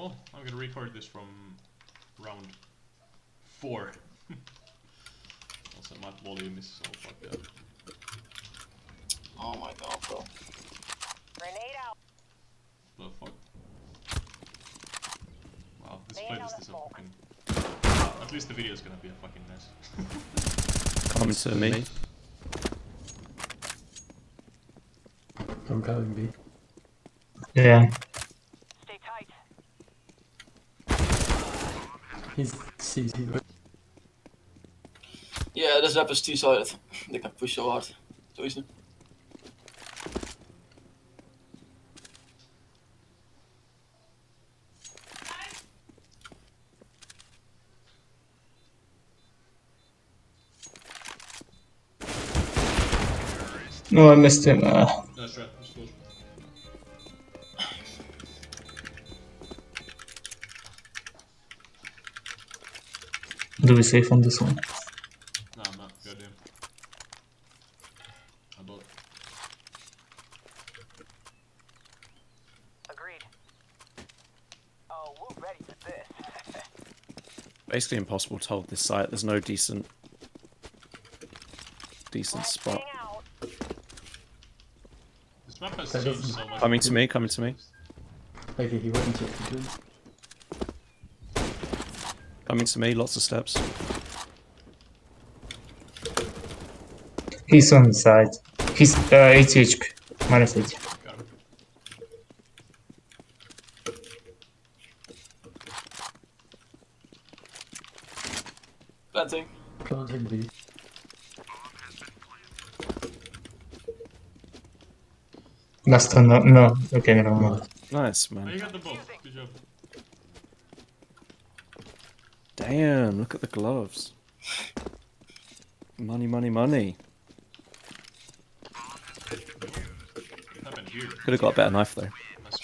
Well, I'm gonna record this from round 4. Also, my volume is so fucked up. Oh my god, bro. Grenade out. The fuck? Wow, this playtest is a fucking... At least the video is gonna be a fucking mess. Coming to me. I'm coming, B. Yeah. Stay tight. He's CT, right? Yeah, this rap is two-sided. They can push so hard. So easy. No, I missed him. That's right, that's close. Do we save on this one? No, I'm not. Goddamn. I bought. Agreed. Oh, we're ready for this. Basically impossible to hold this site. There's no decent spot. Hang out. This map has That changed doesn't- so much. Coming to me, coming to me. Okay, he went into it. Coming to me, lots of steps. He's on the side. He's 80 HP. Minus 80. Got him. Planting. Planting B. Last one, no. Okay, never mind. Nice, Oh, you man. got them both. Good job. Damn, look at the gloves. Money, money, money. What happened here? Could have got a better knife though. That's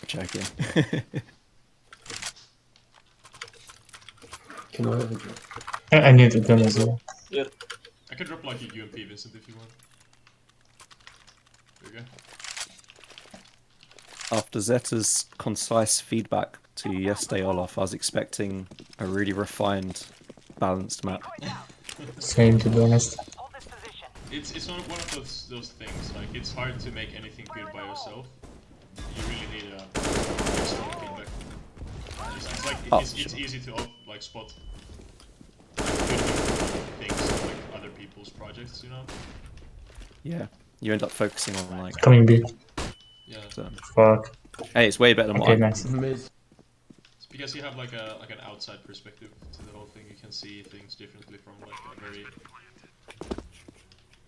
Joking. Can I have it? I need a gun as well. Yeah. I could drop like a UMP, Vincent, if you want. There you go. After Zetta's concise feedback to you yesterday, Olaf, I was expecting a really refined, balanced map. Same, to be honest. Hold this position. It's one of those things, like, it's hard to make anything good by yourself. You really need a external feedback. It's like, it's easy to, like, spot good things, like, other people's projects, you know? Yeah, you end up focusing on like. Coming B. Yeah. Fuck. Hey, it's way better than what Okay, I. nice. Mid. It's because you have like an outside perspective to the whole thing. You can see things differently from like a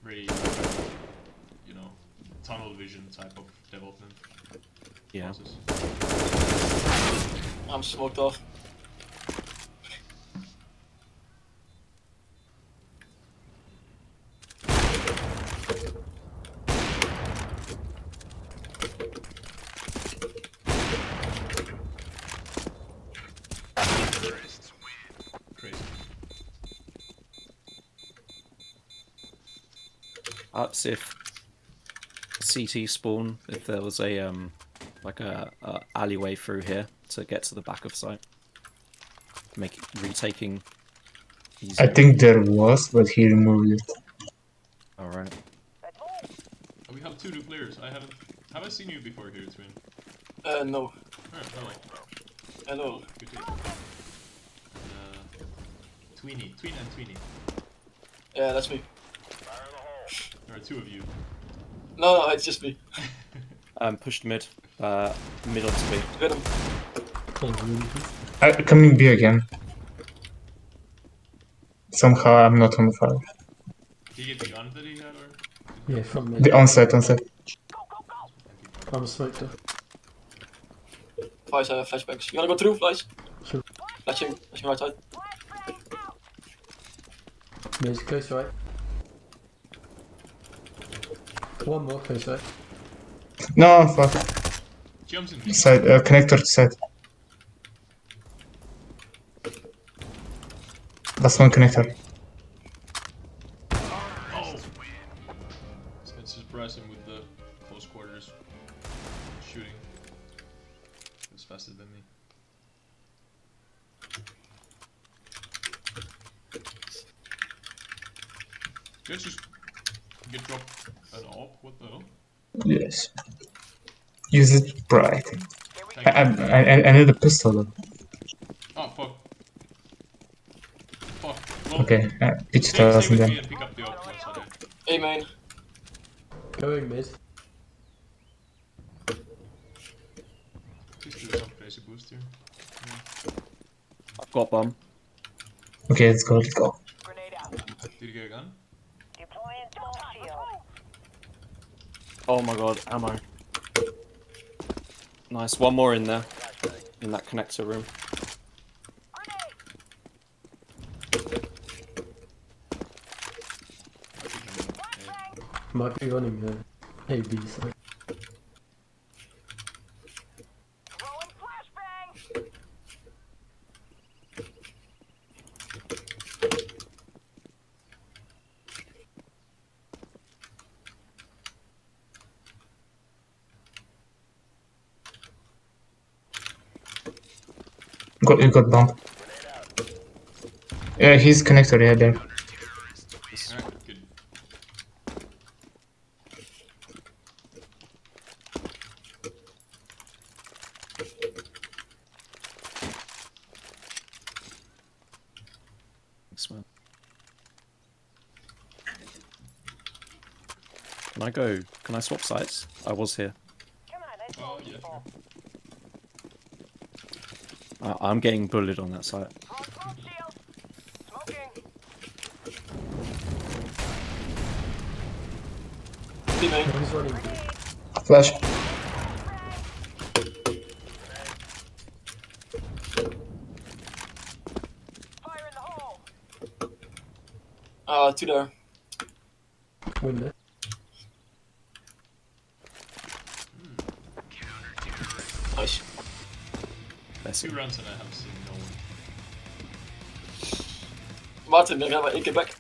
very, you know, tunnel vision type of development Yeah. process. I'm smoked off. Crazy. Perhaps if CT spawn, if there was a like a alleyway through here to get to the back of site, make it retaking easier. I think there was, but he removed it. All right. Let's move. Oh, we have 2 new players. Have I seen you before here, Twin? No. Alright, hello. Hello. Good day. Tween and Tweenie. Yeah, that's me. There are 2 of you. No, it's just me. Pushed mid. Mid onto B. Hit him. Oh, really? Coming B again. Somehow I'm not on fire. Did you get the gun that he had, or? Yeah, from mid. The onside. Go, go, go. I'm smoked up. Flies have flashbangs. You wanna go through, Flies? Sure. Flashing right side. Flashbang out. Mid's close right. One more close right. No, fuck. Jumps in me. Side, connector to side. That's one connector. Oh! It's surprise him with the close quarters shooting. It's faster than me. Let's just get dropped an AWP. What the hell? Yes. Use it right. Here we Thank go. you. I need a pistol though. Oh fuck. Fuck. Well, Okay, pitch stay thousand with then. me and pick up the AWP once I die. Hey main. Going mid. Please do some crazy boost here. I've got bomb. Okay, let's go, let's go. Grenade out. Did you get a gun? Deploying smoke shield. Oh my god, ammo. Nice, one more in there. In that connector room. Might be running A, B side. Throwing flashbang. You got bomb. Yeah, he's connector, yeah, there. Alright, good. Thanks, man. Can I go? Can I swap sides? I was here. Come on, let's Oh, go, yeah, people. sure. I'm getting bullied on that side. Throwing smoke shield. Smoking. Hey main. He's running B. Flash. Fire in the hole. Two there. Window. Nice. Bless 2 him. rounds and I have seen no one. Martin, dan gaan we 1 keer back.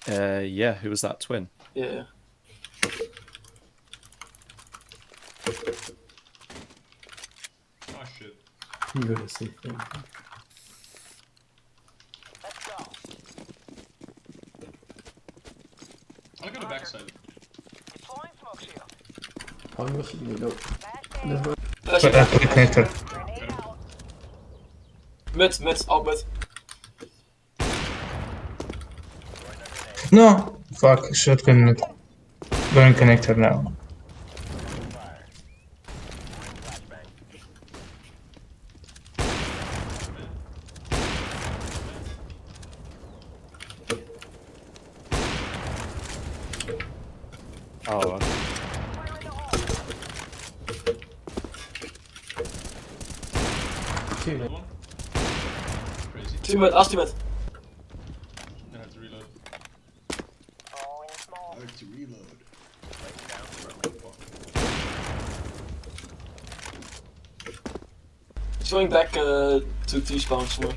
Yeah, who was that twin? Yeah. Oh shit. You gotta see things. Let's go. I'll go to backside. Deploying smoke shield. I'm rushing you, no. Flashbang. There's one. Flash. Connector. Grenade out. Mid, out mid. No! Fuck, shotgun. Going connector now. Oh, Fire in the hole. Two Another mid. one. Crazy. 2 mid, last 2 mid. I have to reload. Throwing smoke. I have to reload. It's going back to T-spawn somewhere.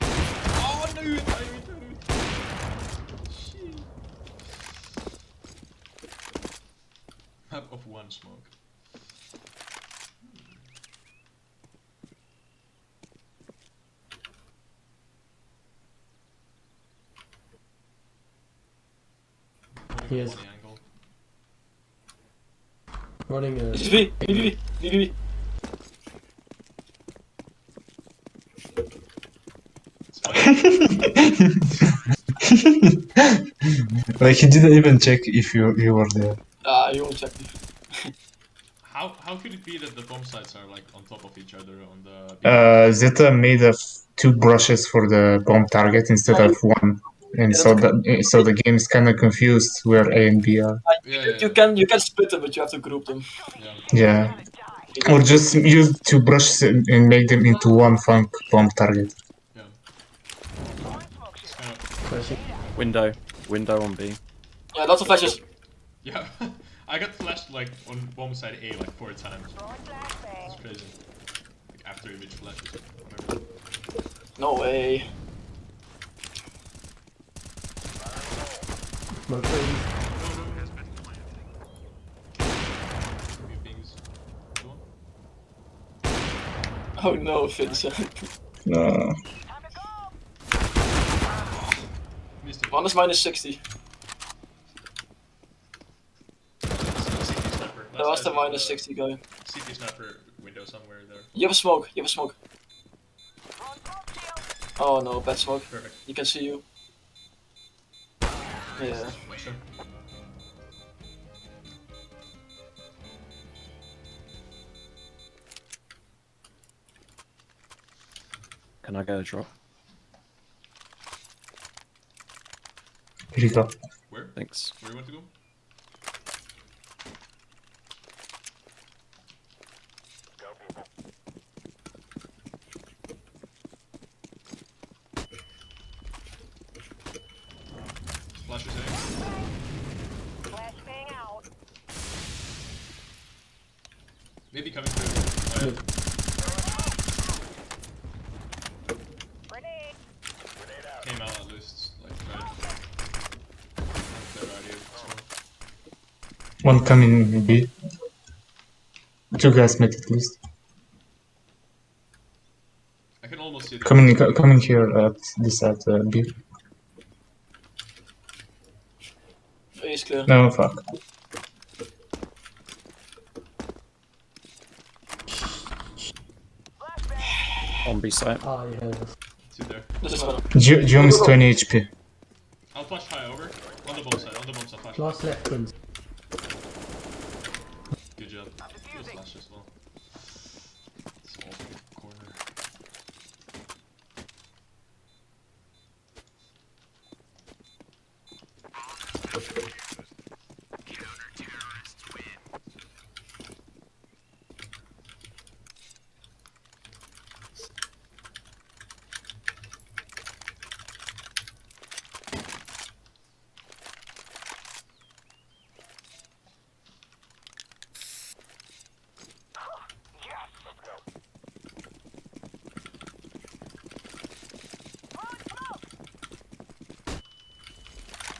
Oh, I knew it! I knew it! Shit. Map of 1 smoke. Yes. Funny angle. Running It's B, B. It's fine. Like, he didn't even check if you were there. You won't check me. How could it be that the bomb sites are like on top of each other on the Zeta made 2 brushes for the bomb target instead of 1. And so the game is kind of confused where A and B are. Yeah. You can split them, but you have to group them. Yeah. Yeah. Or just use 2 brushes and make them into 1 funk bomb target. Yeah. Throwing smoke shield. It's kind of flashing. window on B. Yeah, lots of flashes. yeah. I got flashed like on bomb side A like 4 times. Throwing flashbang. It's crazy. Like after image flashes. Whatever. No way. Smoke ready. Oh no, Vincent. No. Time to go. Missed it. One is minus 60. CT sniper. That was the Last minus 60 guy. CT sniper window somewhere there. You have a smoke. You have a smoke. Throwing smoke shield. Oh no, bad smoke. Perfect. He can see you. Yeah. Nice shot. Can I get a drop? Here you go. Where? Thanks. Where do you want to go? Flash is in. Flashbang out. Maybe coming through. Oh, yeah. Grenade. Came out at least. Like, right. They're out here as well. One coming B. 2 guys mid at least. I can almost see the Coming here at this side B. He's clear. No, fuck. On B site. Ah, yeah. Two there. This is one. Gion is 20 HP. I'll flash high over. On the bomb side, flash. Last left twins. Good job. Good flash as well. Small corner.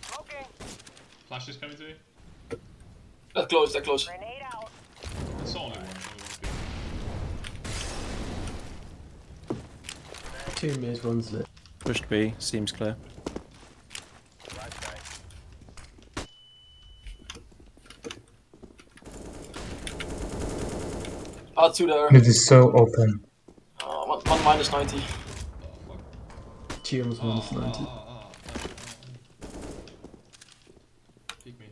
Smoking. Flash is coming to me. That close, that close. Grenade out. It's only one. Two mids, one's lit. Pushed B. Seems clear. Ah, 2 there. Mid is so open. One minus 90. Oh, fuck. Geom's minus 90. Peek me.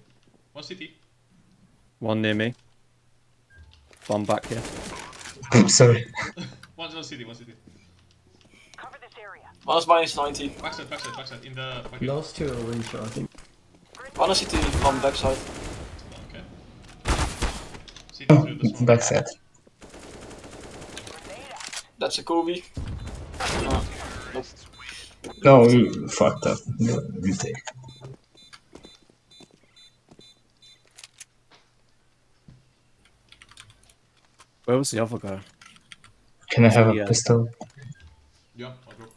One CT. One near me. One back here. Sorry. One CT, one CT. Cover this area. One is minus 90. Backside. In the bucket. Last two are wing shot, I think. One is CT on backside. Okay. CT through the smoke. Backside. Grenade out. That's a Kobe. Nope. No, you fucked up. No, you take. Where was the other guy? Can I have a Yeah. pistol? Yeah, I'll drop.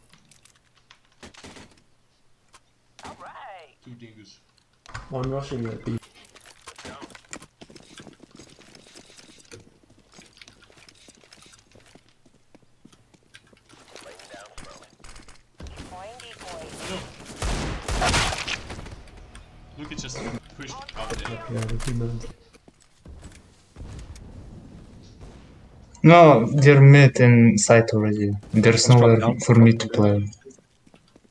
All right. 2 dingus. One rushing at B. Deploying decoy. Look, it's just pushed out there. Yeah, the two mid. No, they're mid and site already. There's Let's drop nowhere down. for me to play.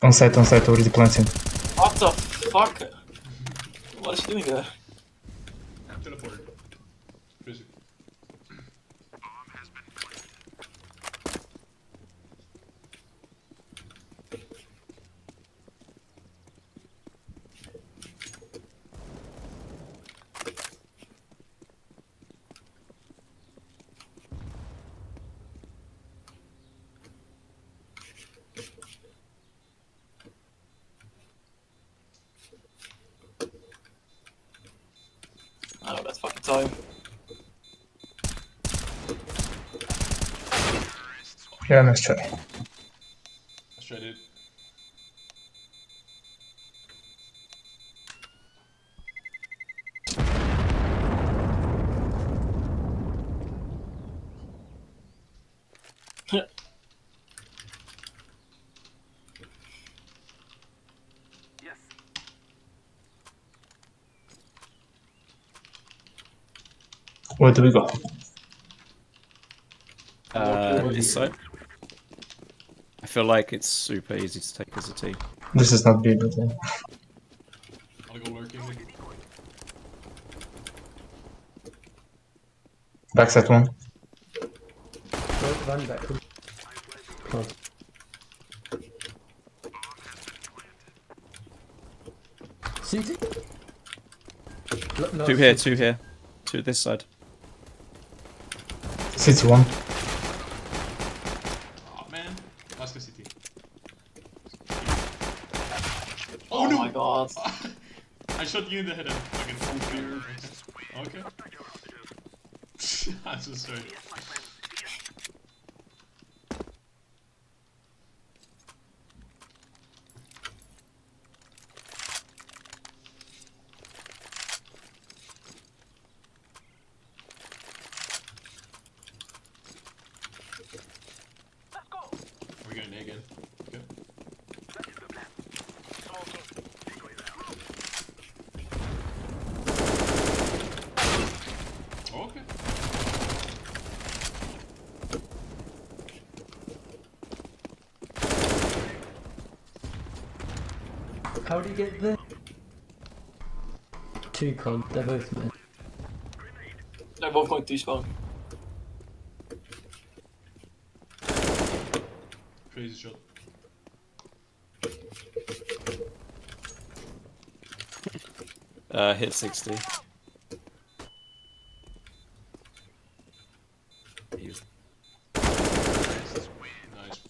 On site, already planting. What the fuck? What is he doing there? Teleported. Crazy. I know that fucking time. Yeah, nice try. Let's try it. Where do we go? This side. I feel like it's super easy to take as a team. This is not B, but I'll go lurking. backside one. Run back. Oh, CT? No, Two here, two here. Two this side. City one. Oh man. Let's go city. Oh my god. I shot you in the head and fucking okay. I'm so sorry. Let's go. We're going A again. Okay. Okay. how do you get there? Two con, they're both men. They're both going to spawn. Crazy shot. Hit 60. He's Nice.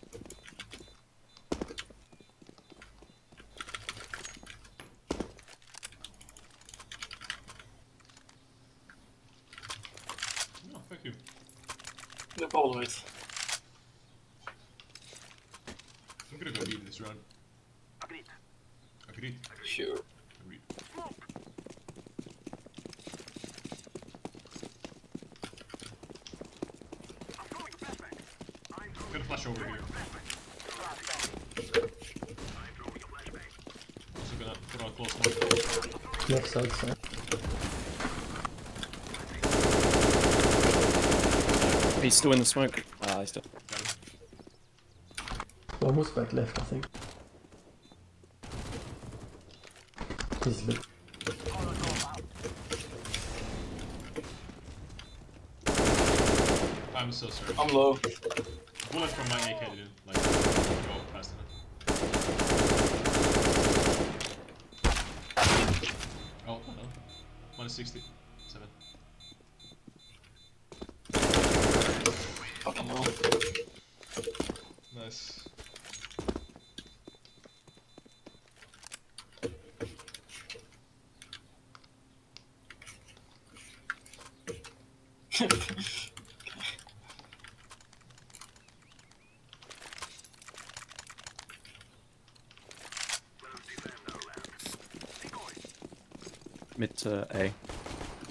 No, fuck you. No problem with. I'm gonna go beat this round. Agreed. Agreed. Sure. Agreed. I'm gonna flash over here. Also gonna put on close one. Left side, side. He's still in the smoke. Ah, he's still. Got him. Almost back left, I think. He's lit. I'm so sorry. I'm low. Bullet from my AK didn't like go fast enough. Oh no. Minus 67. Fucking hell. Nice. Mid to A. Okay.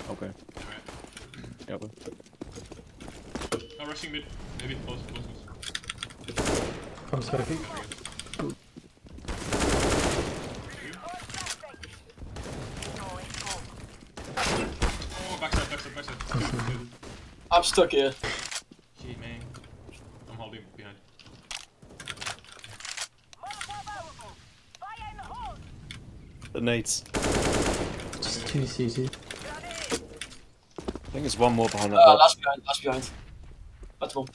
Alright. Yeah, well. I'm rushing mid. Maybe close, close. I'm smoking. Oh, backside. I'm stuck here. Shit, man. I'm holding behind. Fire in the hole. The nades. Just two CT. I think there's one more behind that box. Last behind, last behind. That's one.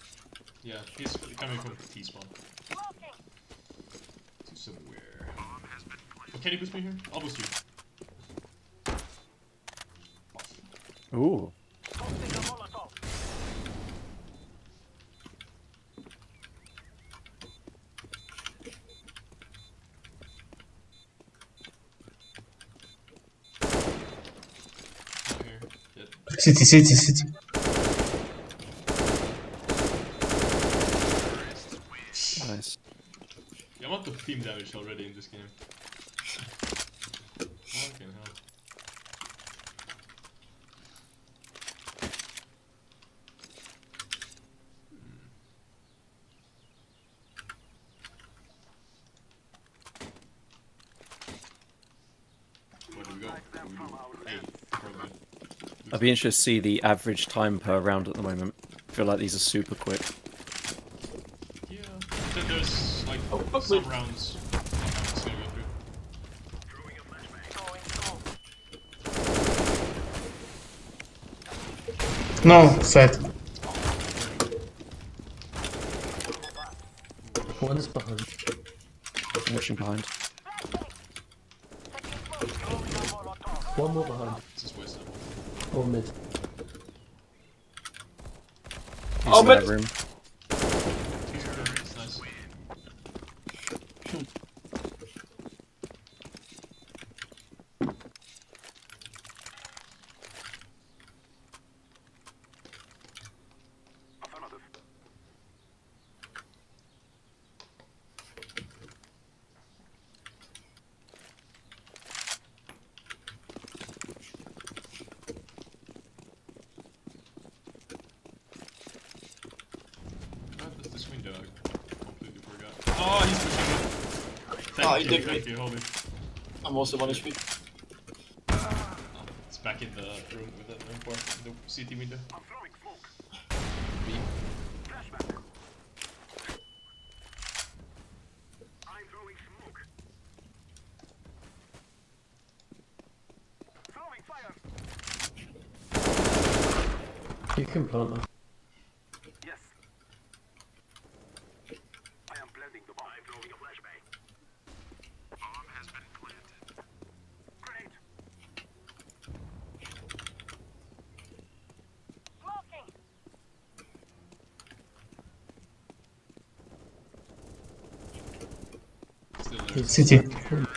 Yeah, he's coming from T-spawn. To somewhere. Oh, can you boost me here? I'll boost you. Ooh. Not here. Dead. City. Nice. Yeah, I want the team damage already in this game. Fucking hell. Where do we go? Hey, probably. I'd be interested to see the average time per round at the moment. I feel like these are super quick. Yeah. Then there's like fuck some me. rounds it's gonna go through. No, set. One's behind. Watching behind. One more behind. This is West End. Or mid. He's Oh, in but- that room. It's nice. What is this window? I completely forgot. Oh, he's pushing it. Oh, he did Thank me. you, hold it. I'm also 1 HP. It's back in the room with the import, the CT window. B. You can plant them. Still there. He's City. Alright.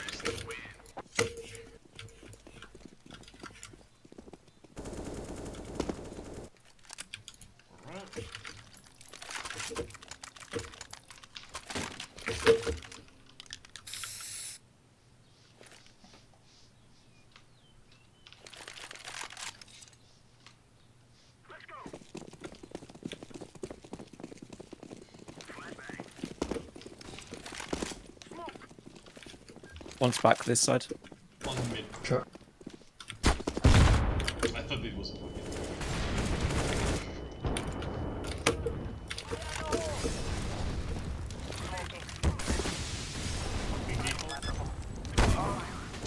One's back this side. On mid. Truck. I thought it was.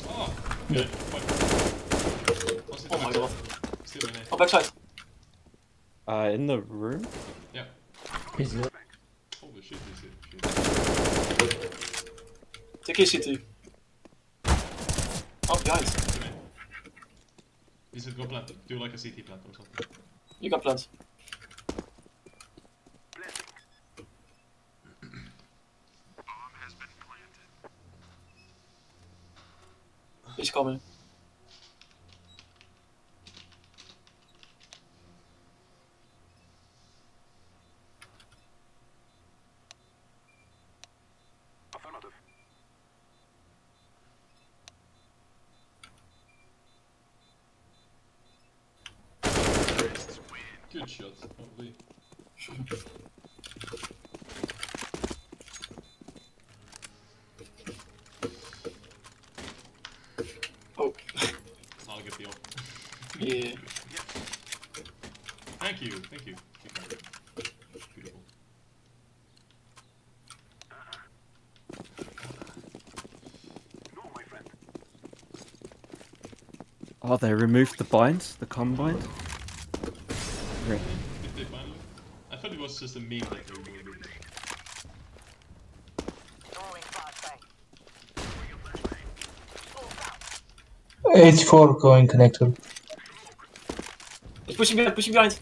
Oh, good. What? What's it Oh my back? god. Still in it. Oh, backside. In the room? Yeah. He's lit. Holy shit, this is shit. Take his CT. Oh, behind. Come in. This is go plant. Do like a CT plant or something. You got plans. He's coming. Good shot. Holy. Oh, I'll get the op. yeah. Thank you. Thank you. Keep going. Beautiful. Oh, they removed the bind? The com bind? Great. Did they finally? I thought it was just a meme that they removed it. H4 going connector. He's pushing behind, pushing behind.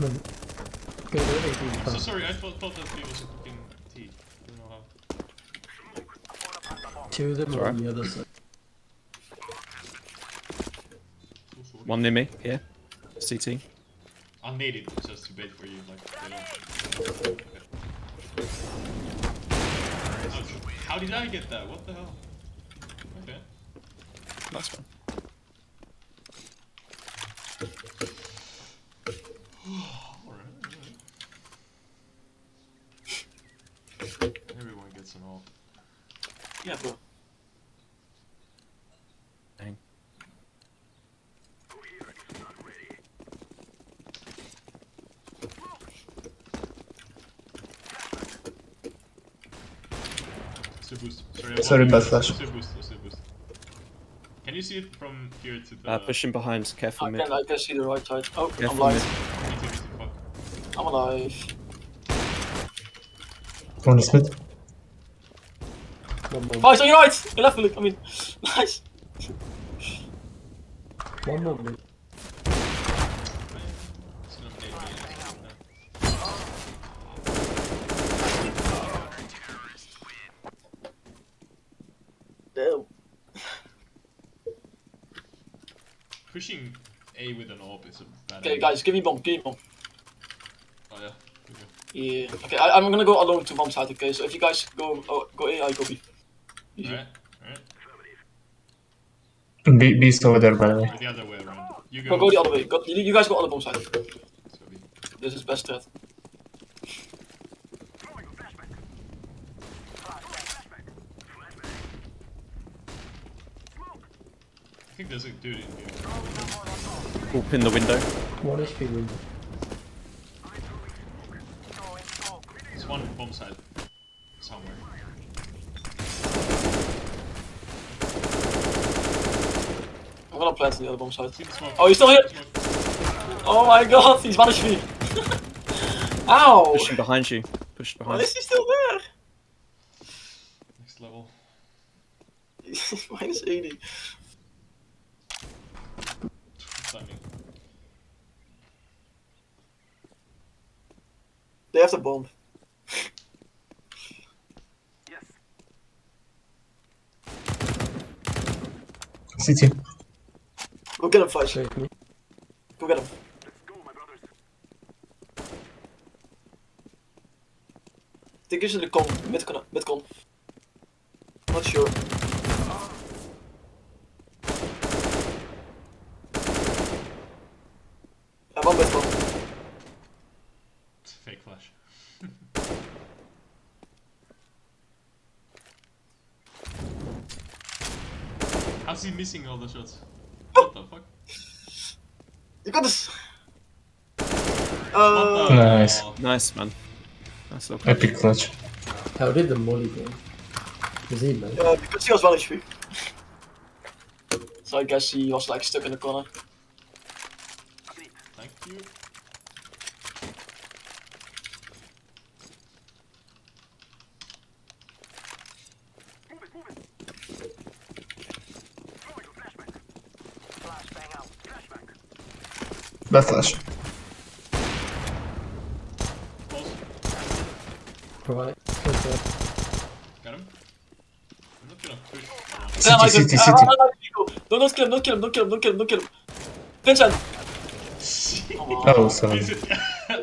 Go to AD So plant. sorry, I thought that he was a fucking T. I don't know how. Two of them are on the other side. One near me, here. CT. I'll need it just to bait for you, like, they don't. Ouch. How did I get that? What the hell? Okay. Nice one. Alright. Everyone gets an off. Yeah, bro. Hey. boost. Sorry, Sorry, bad lost flash. your boost. Lost your boost. Can you see it from here to the... Pushing behind, careful mid. I can see the right side. Oh, I'm Careful blind. mid. Me too, fuck. I'm alive. One is mid. One more. Oh, he's on your right! Your left, Luke. I mean, nice. One more mid. It's gonna nade me. Damn. Pushing A with an AWP is a bad Okay, idea. guys, give me bomb. Give me bomb. Oh yeah. Okay. Yeah. Okay, I'm gonna go alone to bomb side. Okay, so if you guys go go A, I go B. Easy. Alright, alright. Beast over there, by the way. Or the other way around. You Go, go. go the other way. Go, you guys go on the bomb side. Let's go B. This is best threat. I think there's a dude in here. Up in the window. 1 HP window. There's one bomb side. Somewhere. I'm gonna plant on the other bomb side. See the smoke. Oh, he's still here! Smoke. Oh my god, he's vanished me! Ow! Pushing behind you. Push Why behind. is he still there? Next level. Minus 80. Timing. They have the bomb. City. Go get him, Flash. Save me. Go get him. I think he's in the con. Mid con. Not sure. Yeah, one mid con. It's a fake flash. How's he missing all the shots? What the fuck? You got this! What the? Nice. Nice, man. Nice little clutch. Epic clutch. How did the molly go? Is he mad? Because he was 1 HP. So I guess he was like stuck in the corner. Thank you. Bad flash. Close. Right. Okay. Got him. I'm not gonna push around. Damn, I City, can- city. Don't kill him, don't kill him, don't kill him, don't kill him, don't kill him. Vincent! Oh, sorry. Is it?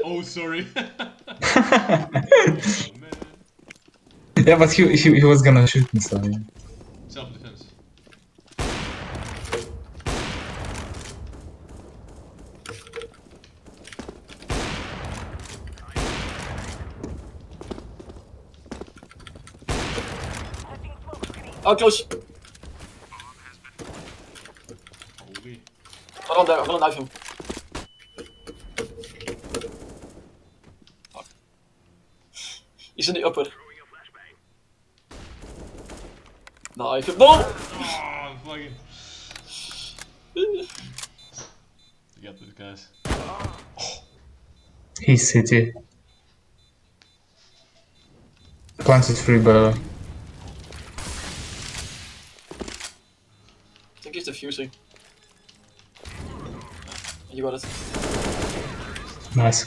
Oh, sorry. Oh, man. Yeah, but he was gonna shoot me, so yeah. Self-defense. Oh, close. Holy. I'm there, I'm gonna knife him. Fuck. He's in the upper. Knife him. No! Oh, fucking. You got this, guys. He's city. Planted free, by the way. I think he's defusing. You got it. Nice.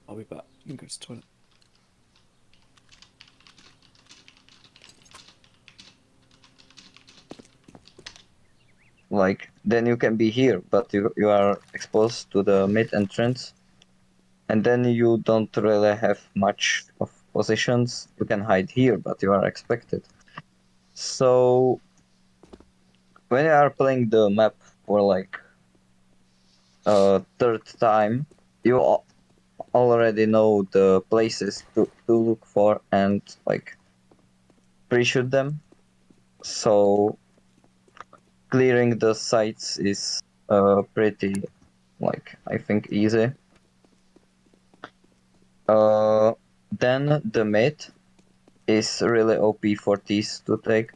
I'll be back. You can go to the toilet. Like, then you can be here, but you are exposed to the mid entrance. and then you don't really have much of positions. You can hide here, but you are expected. So when you are playing the map for like third time, you already know the places to look for and like pre-shoot them. So clearing the sites is pretty like I think easy. Then the mid is really OP for T's to take.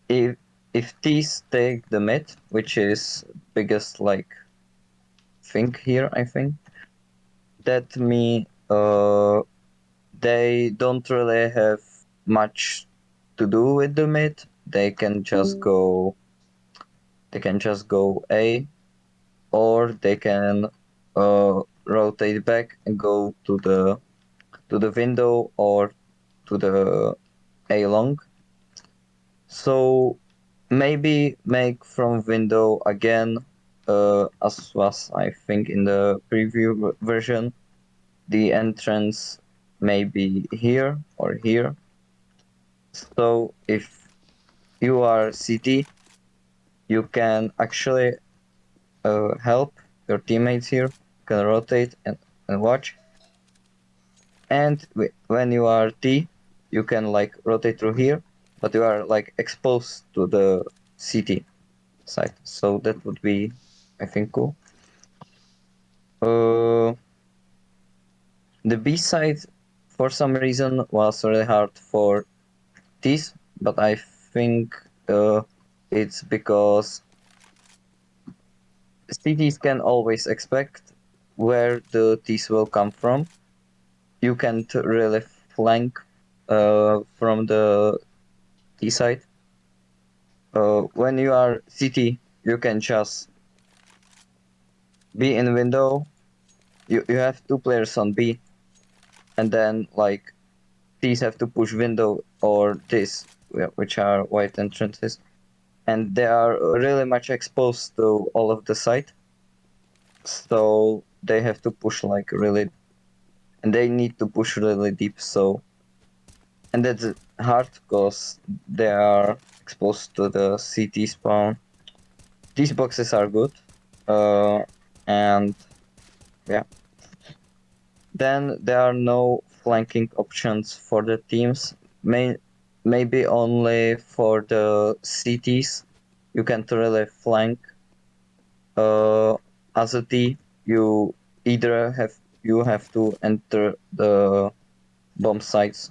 If T's take the mid, which is biggest like thing here, I think that they don't really have much to do with the mid. They can just go A, or they can rotate back and go to the window or to the A long. So maybe make from window again, as was I think in the preview version. The entrance may be here or here. So if you are CT, you can actually help your teammates here. You can rotate and watch. And when you are T, you can like rotate through here, but you are like exposed to the CT side. So that would be, I think, cool. The B side, for some reason, was really hard for T's, but I think it's because CTs can always expect where the T's will come from. You can't really flank from the T side. When you are CT, you can just be in window. You have two players on B, and then like T's have to push window or this, which are white entrances, and they are really much exposed to all of the side. So they have to push like really, and they need to push really deep. So, and that's hard because they are exposed to the CT spawn. These boxes are good, and yeah. Then there are no flanking options for the teams. Maybe only for the CTs. You can't really flank. As a T, you either have to enter the bomb sites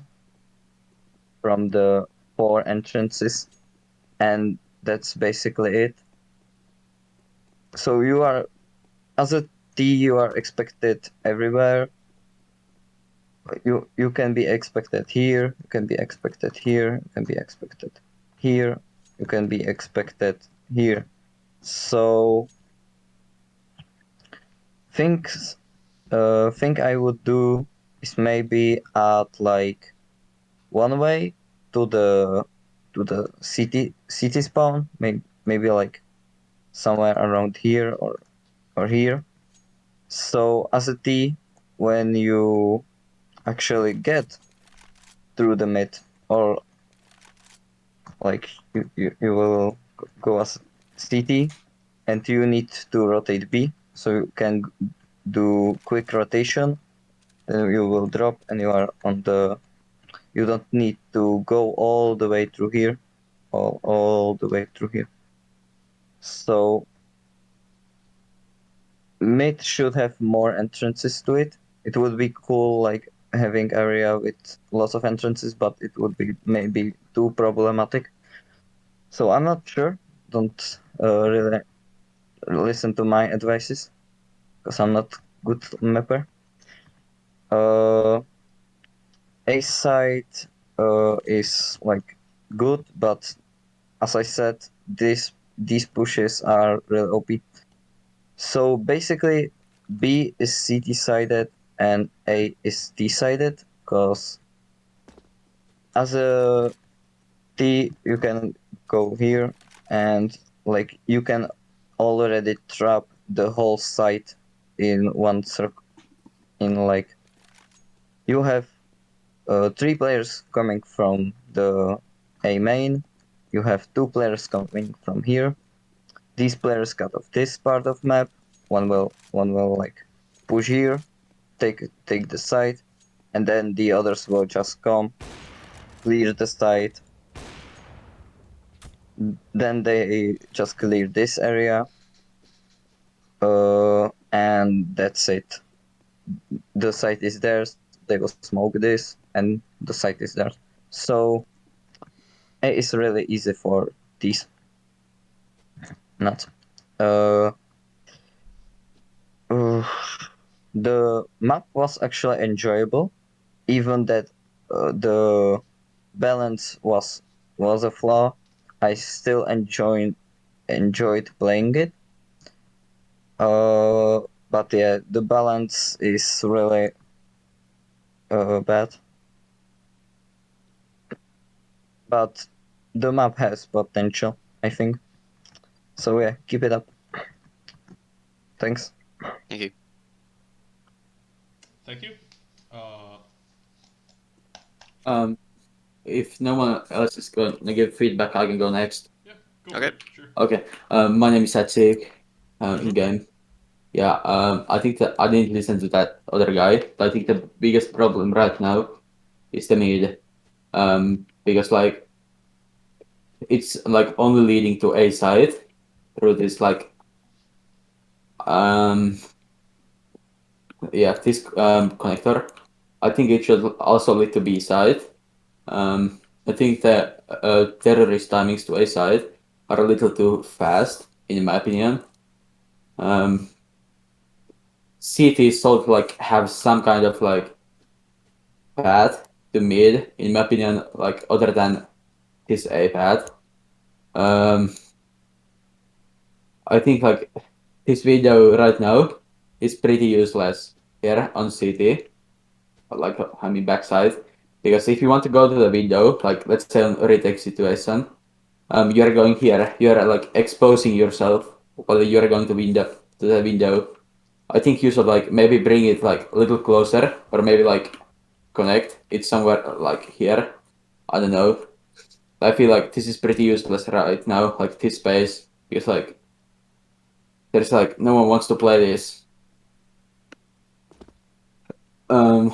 from the 4 entrances, and that's basically it. So you are, as a T, you are expected everywhere. You can be expected here, you can be expected here, you can be expected here, you can be expected here. So thing I would do is maybe add like one way to the city spawn, maybe like somewhere around here or here. So as a T, when you actually get through the mid, or like you will go as CT, and you need to rotate B, so you can do quick rotation. Then you will drop, and you are on the. You don't need to go all the way through here, all the way through here. So mid should have more entrances to it. It would be cool, like having area with lots of entrances, but it would be maybe too problematic. So I'm not sure. Don't really listen to my advices, because I'm not good mapper. A side is like good, but as I said, these pushes are real OP. So basically, B is CT sided and A is T sided, because as a T you can go here and like you can already trap the whole site in one in like you have 3 players coming from the A main. You have 2 players coming from here. These players cut off this part of map. One will like push here, take the site, and then the others will just come, clear the site. Then they just clear this area, and that's it. The site is theirs. They will smoke this, and the site is theirs. So it's really easy for these. Not. The map was actually enjoyable, even that the balance was a flaw. I still enjoyed playing it. But yeah, the balance is really bad. But the map has potential, I think. So yeah, keep it up. Thanks. Thank you. Thank you. If no one else is going to give feedback, I can go next. Yeah, go Okay. for it, sure. Okay. My name is Hatsik. In game. Yeah. I think that I didn't listen to that other guy. But I think the biggest problem right now is the mid. Because like it's like only leading to A side through this like this connector. I think it should also lead to B side. I think that terrorist timings to A side are a little too fast, in my opinion. CT sort of like have some kind of like path to mid, in my opinion, like other than his A path. I think like this video right now is pretty useless here on CT, like I mean backside, because if you want to go to the window, like let's say on retake situation, you are going here, you are like exposing yourself while you are going to the window. I think you should like maybe bring it like a little closer, or maybe like connect it somewhere like here. I don't know. I feel like this is pretty useless right now, like this space, because like there's like no one wants to play this. I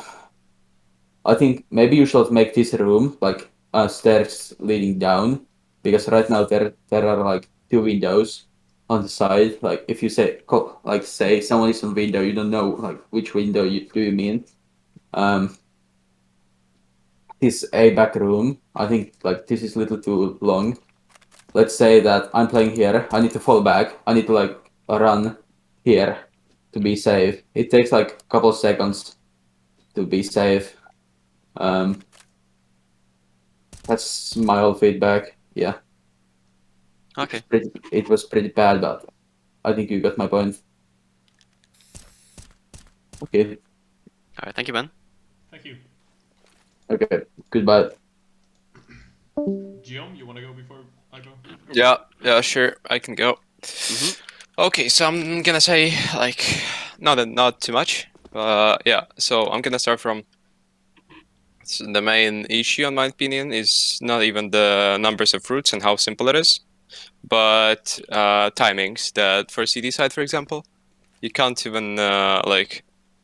think maybe you should make this room like stairs leading down, because right now there are like 2 windows on the side. Like if you say say someone is on window, you don't know like which window do you mean. This A back room, I think like this is a little too long. Let's say that I'm playing here, I need to fall back, I need to like run here to be safe. It takes like a couple seconds to be safe. That's my whole feedback. Yeah. Okay. It was pretty bad, but I think you got my point. Okay. All right. Thank you, Ben. Thank you. Okay. Goodbye. Guillaume, you want to go before I go? Yeah, sure, I can go. Mhm. Okay, so I'm gonna say like not too much. Yeah, so I'm gonna start from the main issue, in my opinion, is not even the numbers of routes and how simple it is, but timings. That for CD side, for example, you can't even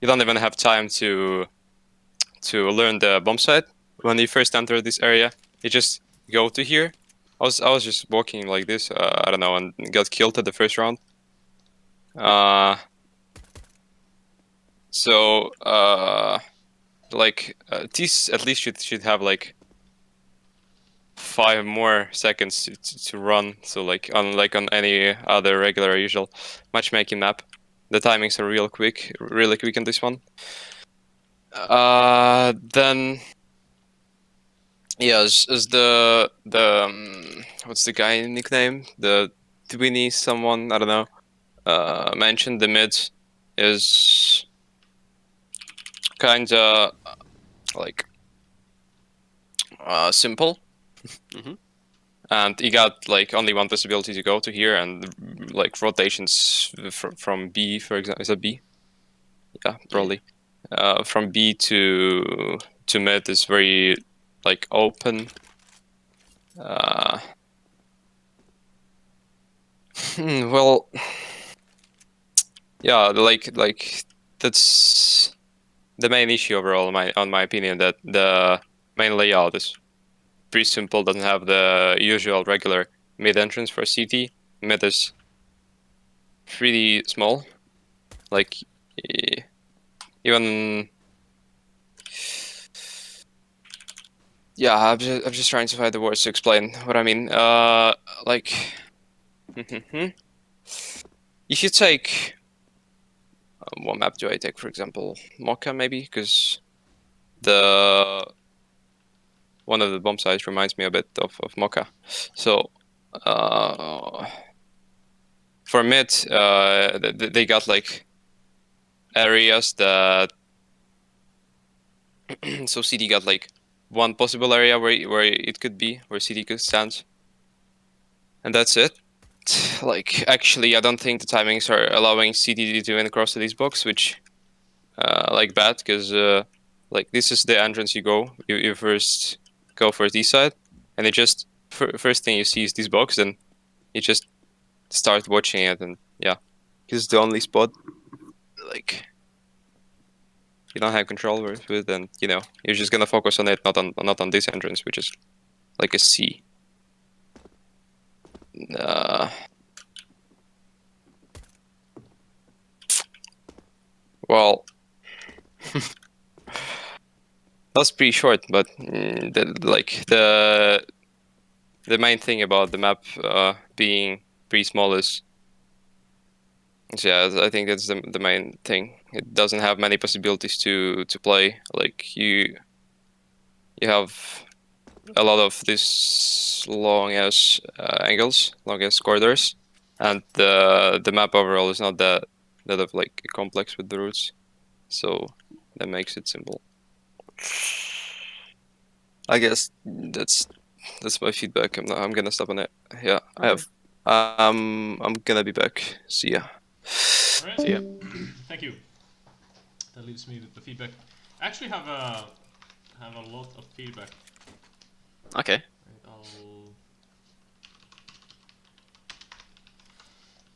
you don't even have time to learn the bomb site when you first enter this area. You just go to here. I was just walking like this, I don't know, and got killed at the first round. This at least should have like 5 more seconds to run. So like on any other regular usual matchmaking map, the timings are really quick on this one. Then yeah, as the what's the guy nickname? The Twinny someone, I don't know, mentioned, the mid is kinda like simple. Mhm. And you got like only one possibility to go to here, and like rotations from B, for example. Is that B? Yeah, probably. from B to mid is very like open. Well, yeah, like that's the main issue overall, on my opinion, that the main layout is pretty simple. Doesn't have the usual regular mid entrance for CT. Mid is pretty small. Like even yeah, I'm just trying to find the words to explain what I mean. Like if you take what map do I take, for example, Mocha maybe, because the one of the bomb sites reminds me a bit of Mocha. So for mid, they got like areas that so CD got like one possible area where it could be, where CD could stand, and that's it. Like actually, I don't think the timings are allowing CD to win across to this box, which like bad, because like this is the entrance you go. You first go for this side, and it just first thing you see is this box, then you just start watching it, and yeah, it's the only spot like you don't have control with, and you know you're just gonna focus on it, not on this entrance, which is like a C. Well, that's pretty short, but the main thing about the map being pretty small is, yeah, I think that's the main thing. It doesn't have many possibilities to play. Like you have a lot of these long ass angles, long ass corridors, and the map overall is not that of like complex with the routes, so that makes it simple. I guess that's my feedback. I'm gonna stop on it. Yeah, I have. I'm gonna be back. See ya. Alright. See ya. Thank you. That leaves me with the feedback. I actually have a lot of feedback. Okay.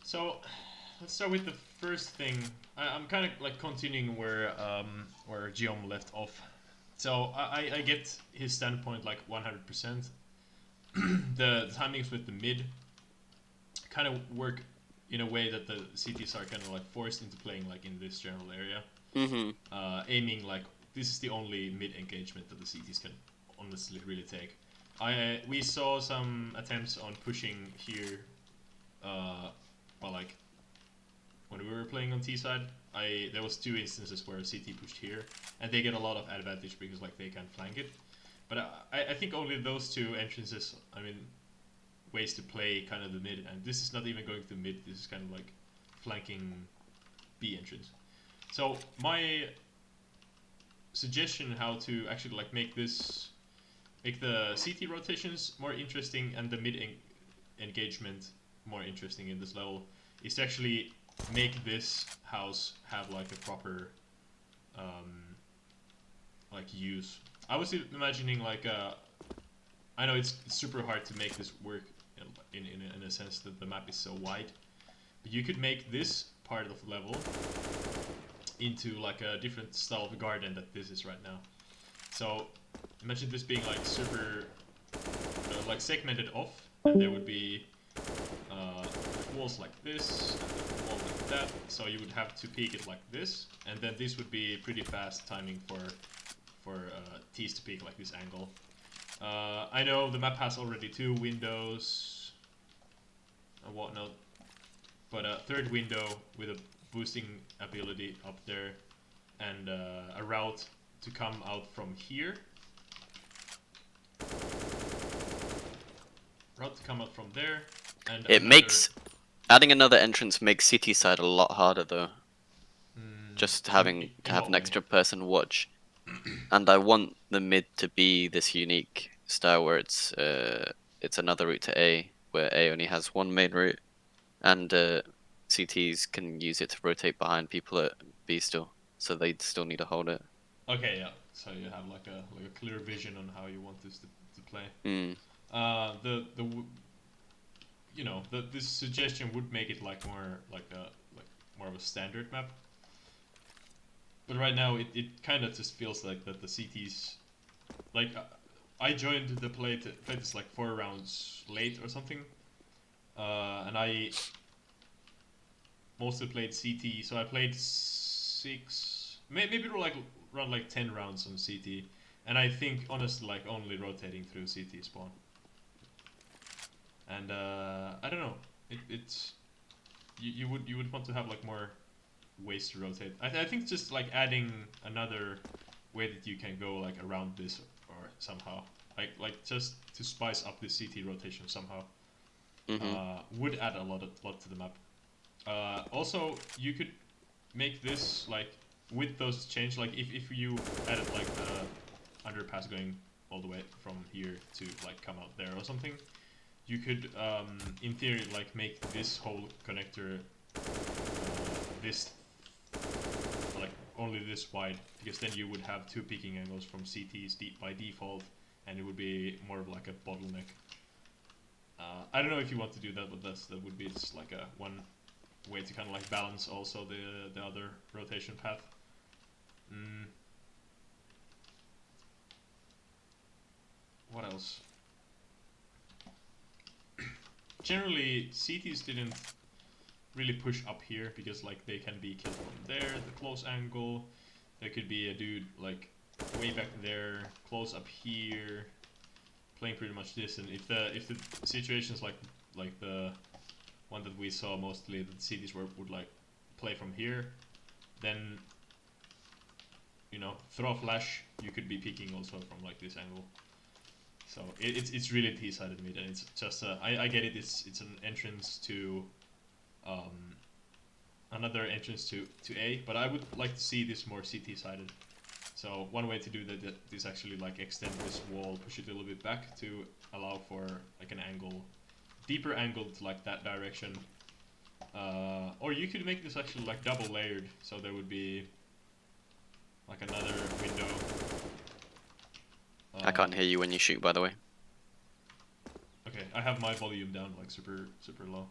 So let's start with the first thing. I'm kind of like continuing where Guillaume left off. So I get his standpoint like 100%. The timings with the mid kind of work in a way that the CTs are kind of like forced into playing like in this general area. Aiming like this is the only mid engagement that the CTs can honestly really take. We saw some attempts on pushing here, well, like when we were playing on T side. There was 2 instances where CT pushed here, and they get a lot of advantage because like they can flank it. But I think only those 2 entrances, I mean, ways to play kind of the mid, and this is not even going to mid. This is kind of like flanking B entrance. So my suggestion how to actually like make the CT rotations more interesting and the mid engagement more interesting in this level is to actually make this house have like a proper like use. I was imagining like I know it's super hard to make this work in a sense that the map is so wide, but you could make this part of the level into like a different style of garden that this is right now. So imagine this being like super like segmented off, and there would be walls like this, and a wall like that, so you would have to peek it like this, and then this would be pretty fast timing for T's to peek like this angle. I know the map has already 2 windows and whatnot, but a 3rd window with a boosting ability up there, and a route to come out from here. Route to come out from there, and It makes adding another entrance makes city side a lot harder though. Just having to have an extra person watch, and I want the mid to be this unique style where it's another route to A, where A only has one main route, and CTs can use it to rotate behind people at B still. so they'd still need to hold it. Okay, yeah. So you have like a clear vision on how you want this to play. Mm. This suggestion would make it like more more of a standard map. But right now it kind of just feels like that the CTs, like I joined the playtest like 4 rounds late or something, and I mostly played CT, so I played 6, maybe like around like 10 rounds on CT, and I think honestly like only rotating through CT spawn. And I don't know, it's you would want to have like more ways to rotate. I think just like adding another way that you can go like around this or somehow like just to spice up the CT rotation somehow would add a lot to the map. Also, you could make this like with those change, like if you added like the underpass going all the way from here to like come out there or something, you could in theory like make this whole connector this like only this wide, because then you would have 2 peaking angles from CTs by default, and it would be more of like a bottleneck. I don't know if you want to do that, but that would be just like a one way to kind of like balance also the other rotation path. What else? Generally, CTs didn't really push up here because like they can be killed from there, the close angle. There could be a dude like way back there, close up here, playing pretty much this. And if the situations like the one that we saw mostly, that CTs would like play from here, then throw a flash, you could be peeking also from like this angle. So it's really T-sided mid, and it's just I get it. It's an entrance to another entrance to A, but I would like to see this more CT-sided. So one way to do that is actually like extend this wall, push it a little bit back to allow for like an angle, deeper angle to like that direction. Or you could make this actually like double layered, so there would be like another window. I can't hear you when you shoot, by the way. Okay, I have my volume down like super low.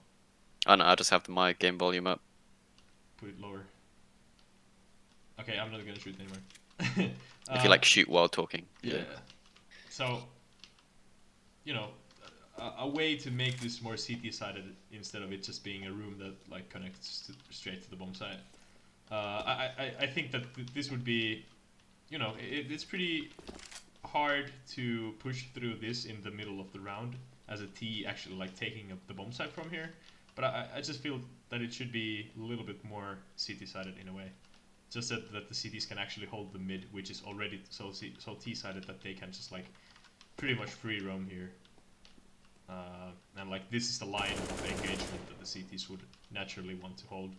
Oh no, I just have my game volume up. Put it lower. Okay, I'm not gonna shoot anymore. If you like shoot while talking. Yeah. So, a way to make this more CT-sided instead of it just being a room that like connects straight to the bomb site. I think that this would be, it's pretty hard to push through this in the middle of the round as a T actually like taking up the bomb site from here. But I just feel that it should be a little bit more CT-sided in a way. Just that the CTs can actually hold the mid, which is already so T-sided that they can just like pretty much free roam here. And like this is the line of engagement that the CTs would naturally want to hold.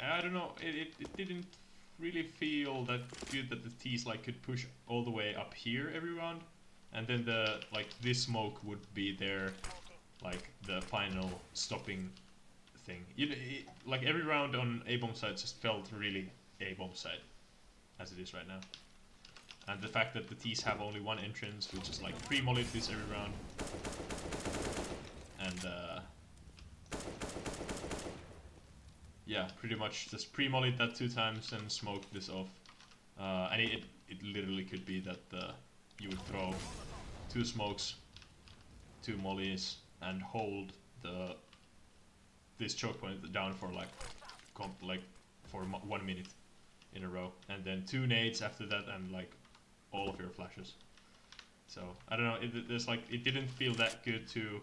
I don't know, it didn't really feel that good that the T's like could push all the way up here every round, and then this smoke would be their like the final stopping thing. Like every round on A bomb site just felt really A bomb site as it is right now. And the fact that the T's have only one entrance, which is like pre-mollied this every round, and yeah, pretty much just pre-mollied that 2 times and smoked this off. And it literally could be that you would throw 2 smokes, 2 mollies, and hold this choke point down for for 1 minute in a row, and then 2 nades after that, and like all of your flashes. So I don't know. It didn't feel that good to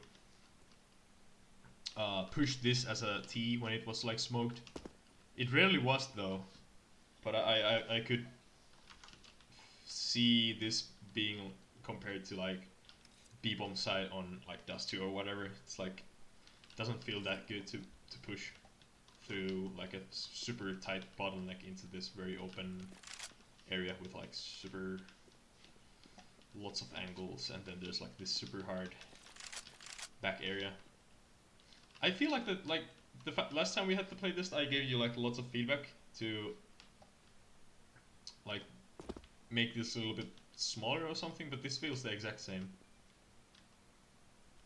push this as a T when it was like smoked. It rarely was though, but I could see this being compared to like B-bomb side on like Dust 2 or whatever. It's like doesn't feel that good to push through like a super tight bottleneck into this very open area with like super lots of angles, and then there's like this super hard back area. I feel like last time we had to play this, I gave you like lots of feedback to like make this a little bit smaller or something, but this feels the exact same.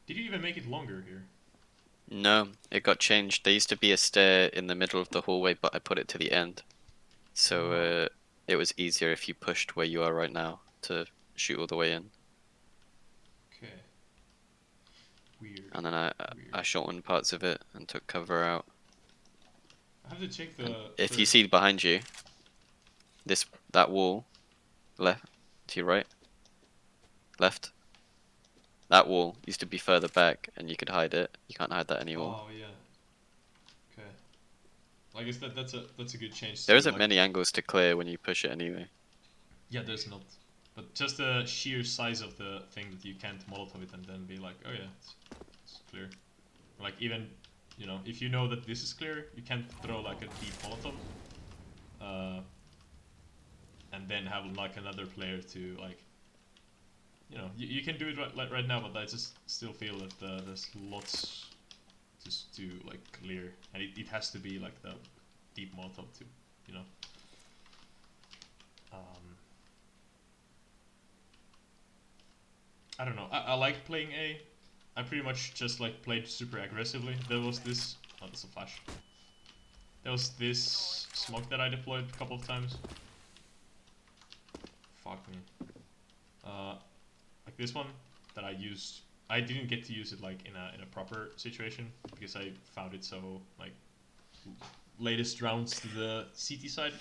Did you even make it longer here? No, it got changed. There used to be a stair in the middle of the hallway, but I put it to the end. So it was easier if you pushed where you are right now to shoot all the way in. Okay. Weird. And then I shortened parts of it and took cover out. I have to check the. And if you see behind you, that wall, left to your right, left. That wall used to be further back, and you could hide it. You can't hide that anymore. Oh yeah. Okay. I guess that's a good change. There to, isn't like, many angles to clear when you push it anyway. Yeah, there's not. But just the sheer size of the thing that you can't Molotov it and then be like, oh yeah, it's clear. Like even, you know, if you know that this is clear, you can't throw like a deep Molotov. And then have like another player to like, you know, you can do it right now, but I just still feel that there's lots just to like clear, and it has to be like the deep Molotov too, you know. I don't know. I like playing A. I pretty much just like played super aggressively. There was this. Oh, that's a flash. There was this smoke that I deployed a couple of times. Fuck me. Like this one that I used. I didn't get to use it like in a proper situation because I found it so like latest rounds to the CT side.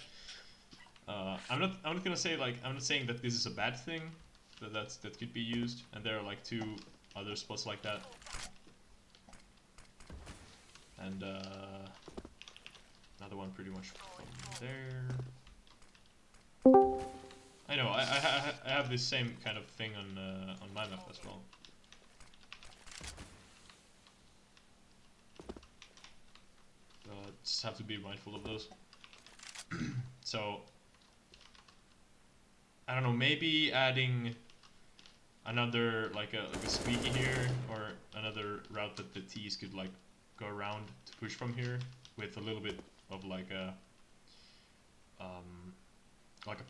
I'm not gonna say like I'm not saying that this is a bad thing. That could be used, and there are like 2 other spots like that, and another one pretty much from there. I know I have this same kind of thing on my map as well. Just have to be mindful of those. So I don't know, maybe adding another like a squeaky here, or another route that the T's could like go around to push from here with a little bit of like a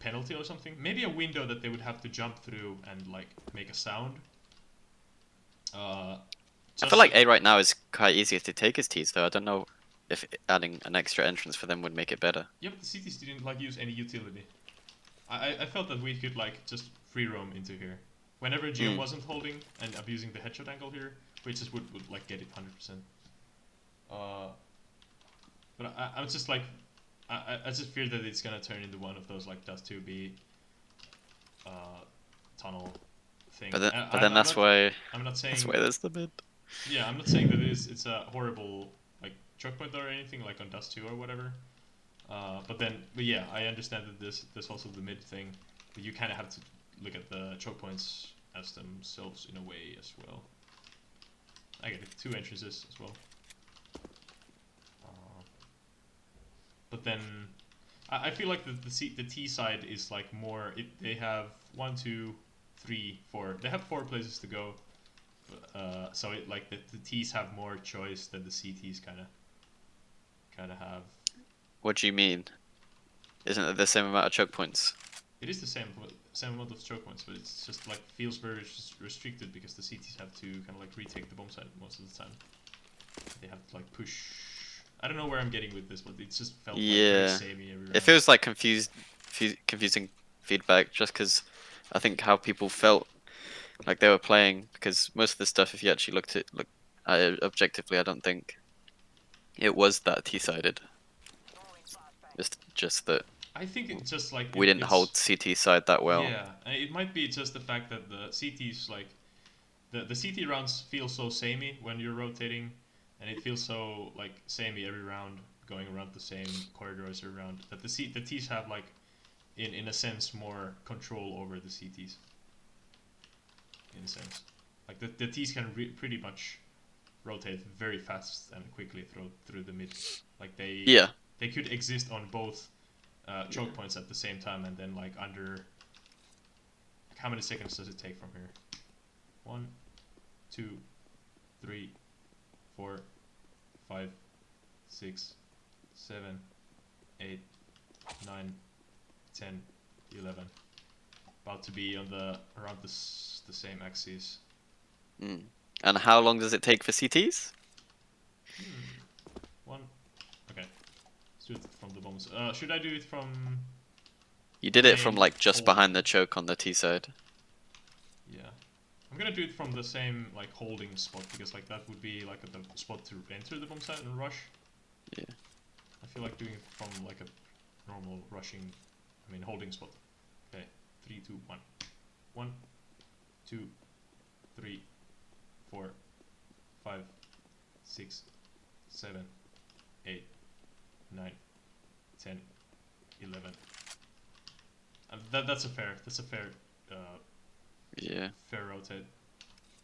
penalty or something. Maybe a window that they would have to jump through and like make a sound. I feel like A right now is quite easier to take as T's though. I don't know if adding an extra entrance for them would make it better. Yep, the cities didn't like use any utility. I felt that we could like just free roam into here. Whenever GM wasn't holding and abusing the headshot angle here, we just would like get it 100%. But I'm just like, I just fear that it's gonna turn into one of those like Dust 2B tunnel thing. But then that's why I'm not saying that's why there's the mid. Yeah, I'm not saying that it's a horrible like choke point or anything like on Dust 2 or whatever. But yeah, I understand that there's also the mid thing, but you kind of have to look at the choke points as themselves in a way as well. I get it, 2 entrances as well. But then I feel like the T side is like more. They have 1, 2, 3, 4. They have 4 places to go. So it like the T's have more choice than the CTs kind of have. What do you mean? Isn't it the same amount of choke points? It is the same amount of choke points, but it's just like feels very restricted because the CTs have to kind of like retake the bomb site most of the time. They have to like push. I don't know where I'm getting with this, but it just felt like very samey everywhere. It feels like confusing feedback just because I think how people felt like they were playing, because most of the stuff, if you actually look at it objectively, I don't think it was that T-sided. It's just that I think it's just like we didn't hold CT side that well. Yeah, it might be just the fact that the CTs like the CT rounds feel so samey when you're rotating, and it feels so like samey every round, going around the same corridors around, that the T's have like in a sense more control over the CTs. In a sense, like the T's can pretty much rotate very fast and quickly through the mid. Like they could exist on both choke points at the same time, and then like under like, how many seconds does it take from here? 1, 2, 3, 4, 5, 6, 7, 8, 9, 10, 11. About to be on the around the same axis. Mm. And how long does it take for CTs? One. Okay. Let's do it from the bombs. Should I do it from? You did the it from main like just behind the holding? choke on the T side. Yeah. I'm gonna do it from the same like holding spot because like that would be like the spot to enter the bomb site and rush. Yeah. I feel like doing it from like a normal rushing, holding spot. Okay, 3, 2, 1. 1, 2, 3, 4, 5, 6, 7, 8, 9, 10, 11. That's a fair Yeah. fair rotate.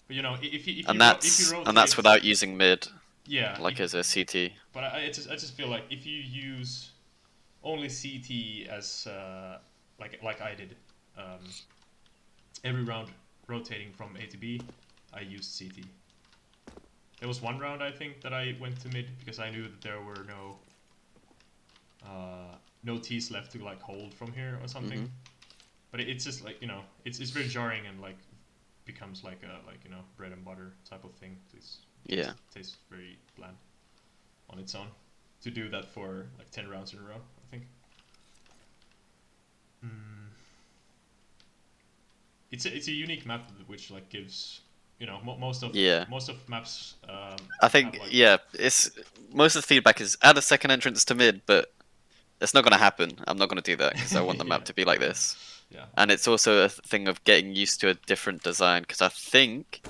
But you know, if you And rotate, that's without using mid, yeah, like as a CT. But I just feel like if you use only CT as like I did, every round rotating from A to B, I used CT. There was one round I think that I went to mid because I knew that there were no T's left to like hold from here or something. But it's just like, you know, it's very jarring and like becomes like a bread and butter type of thing. Yeah. Tastes very bland on its own. To do that for like 10 rounds in a row, I think. It's a unique map which like gives, you know, most of maps. I think it's most of the feedback is add a second entrance to mid, but it's not gonna happen. I'm not gonna do that because I want the map to be like this. Yeah. And it's also a thing of getting used to a different design because I think,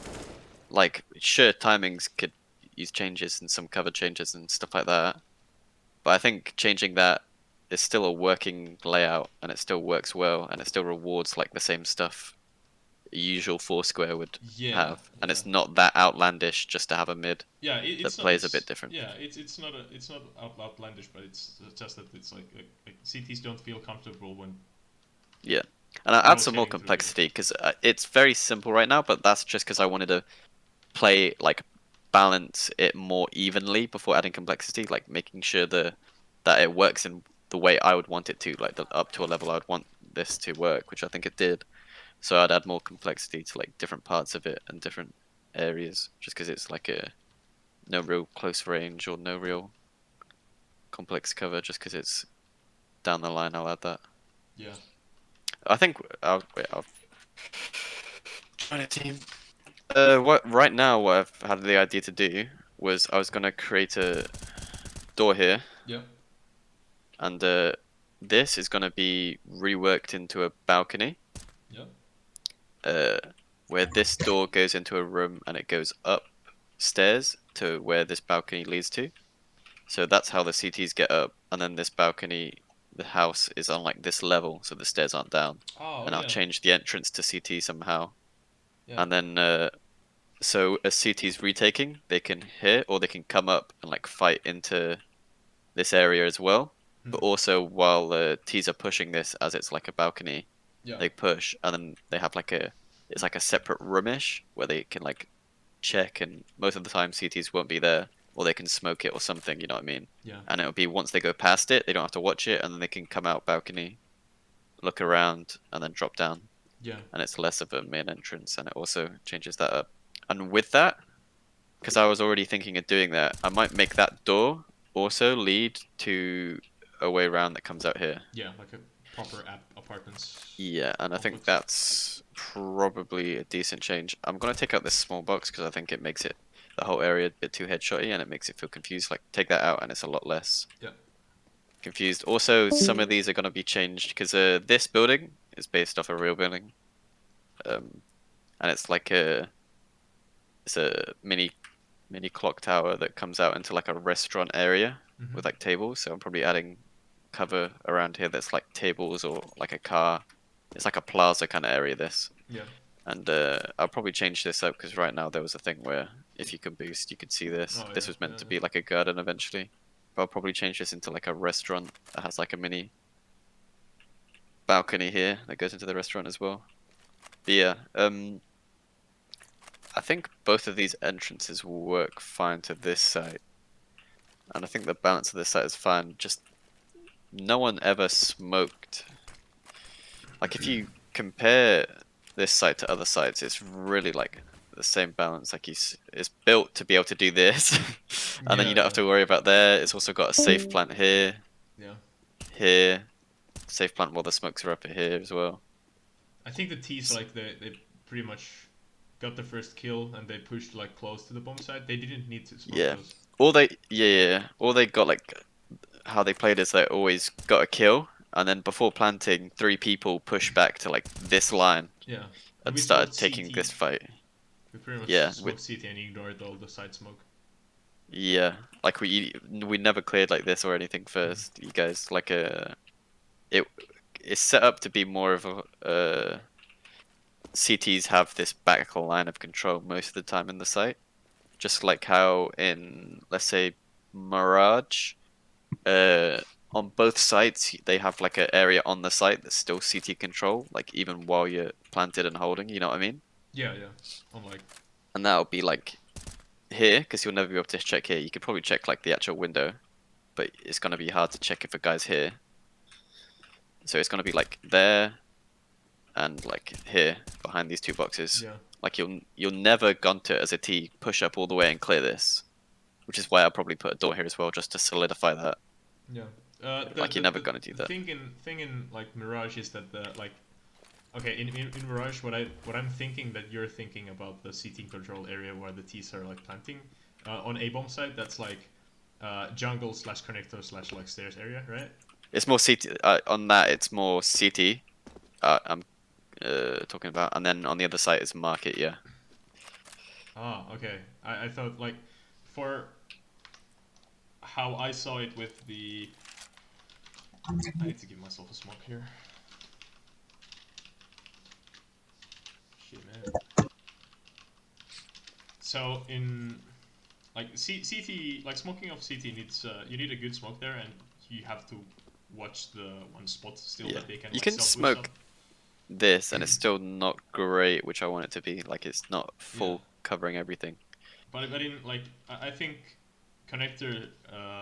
like, sure, timings could use changes and some cover changes and stuff like that, but I think changing that is still a working layout and it still works well and it still rewards like the same stuff a usual Foursquare would have, and it's not that outlandish just to have a mid. Yeah, that plays a bit different. Yeah, it's not outlandish, but it's just that it's like CTs don't feel comfortable when. Yeah, and I add some more complexity because it's very simple right now, but that's just because I wanted to play like balance it more evenly before adding complexity, like making sure that it works in the way I would want it to, like up to a level I would want this to work, which I think it did. So I'd add more complexity to like different parts of it and different areas, just because it's like no real close range or no real complex cover, just because it's down the line. I'll add that. Yeah. I think I'll join a team. Right now what I've had the idea to do was I was gonna create a door here. Yeah. And this is gonna be reworked into a balcony. Yeah. Where this door goes into a room and it goes upstairs to where this balcony leads to. So that's how the CTs get up, and then this balcony, the house is on like this level, so the stairs aren't down. Oh, and I'll change the entrance to CT somehow. Yeah. And then so as CT's retaking, they can hit or they can come up and like fight into this area as well. But also while the T's are pushing this as it's like a balcony, they push, and then they have like it's like a separate roomish where they can like check, and most of the time CTs won't be there, or they can smoke it or something, you know what I mean? Yeah. And it'll be once they go past it, they don't have to watch it, and then they can come out balcony, look around, and then drop down. Yeah. And it's less of a main entrance, and it also changes that up. And with that, because I was already thinking of doing that, I might make that door also lead to a way around that comes out here. Yeah, like a proper apartments. Yeah, and I think that's probably a decent change. I'm gonna take out this small box because I think it makes it the whole area a bit too headshotty and it makes it feel confused. Like take that out and it's a lot less confused. Also, some of these are gonna be changed because this building is based off a real building, and it's like it's a mini clock tower that comes out into like a restaurant area with like tables. So I'm probably adding cover around here that's like tables or like a car. It's like a plaza kind of area, this. Yeah. And I'll probably change this up because right now there was a thing where if you can boost, you could see this. Oh, this was meant to be like a garden eventually. But I'll probably change this into like a restaurant that has like a mini balcony here that goes into the restaurant as well. But yeah, I think both of these entrances will work fine to this site. and I think the balance of this site is fine. Just no one ever smoked. Like if you compare this site to other sites, it's really like the same balance. Like it's built to be able to do this, and then you don't have to worry about there. It's also got a safe plant here, here, safe plant while the smokes are up here as well. I think the T's like they pretty much got the first kill and they pushed like close to the bomb site. They didn't need to smoke those. All they got like how they played is they always got a kill, and then before planting, 3 people push back to like this line. Yeah. And we started smoked taking CT. this fight. We pretty much smoked CT and ignored all the side smoke. Yeah, like we never cleared like this or anything first. You guys like it's set up to be more of a CTs have this back line of control most of the time in the site, just like how in let's say Mirage, on both sites they have like an area on the site that's still CT control, like even while you're planted and holding. You know what I mean? Yeah, yeah. Unlike. And that'll be like here, because you'll never be able to check here. You could probably check like the actual window, but it's gonna be hard to check if a guy's here. So it's gonna be like there, and like here behind these 2 boxes. Yeah. Like you'll never gunter as a T, push up all the way and clear this, which is why I'll probably put a door here as well, just to solidify that. Yeah. Like you're never gonna do that. Thing in like Mirage is that the like. Okay, in Mirage, what I'm thinking that you're thinking about the seating control area where the T's are like planting, on a bomb site that's like jungle / connector / like stairs area, right? It's more CT on that. It's more CT. I'm talking about, and then on the other side is market. Yeah. Ah, okay. I thought like for how I saw it with the. I need to give myself a smoke here. Shit, man. So in like CT, like smoking off CT needs you need a good smoke there, and you have to watch the one spot still that they can. You like, can smoke this, and it's still not great, which I want it to be. Like it's not full covering everything. But in like I think connector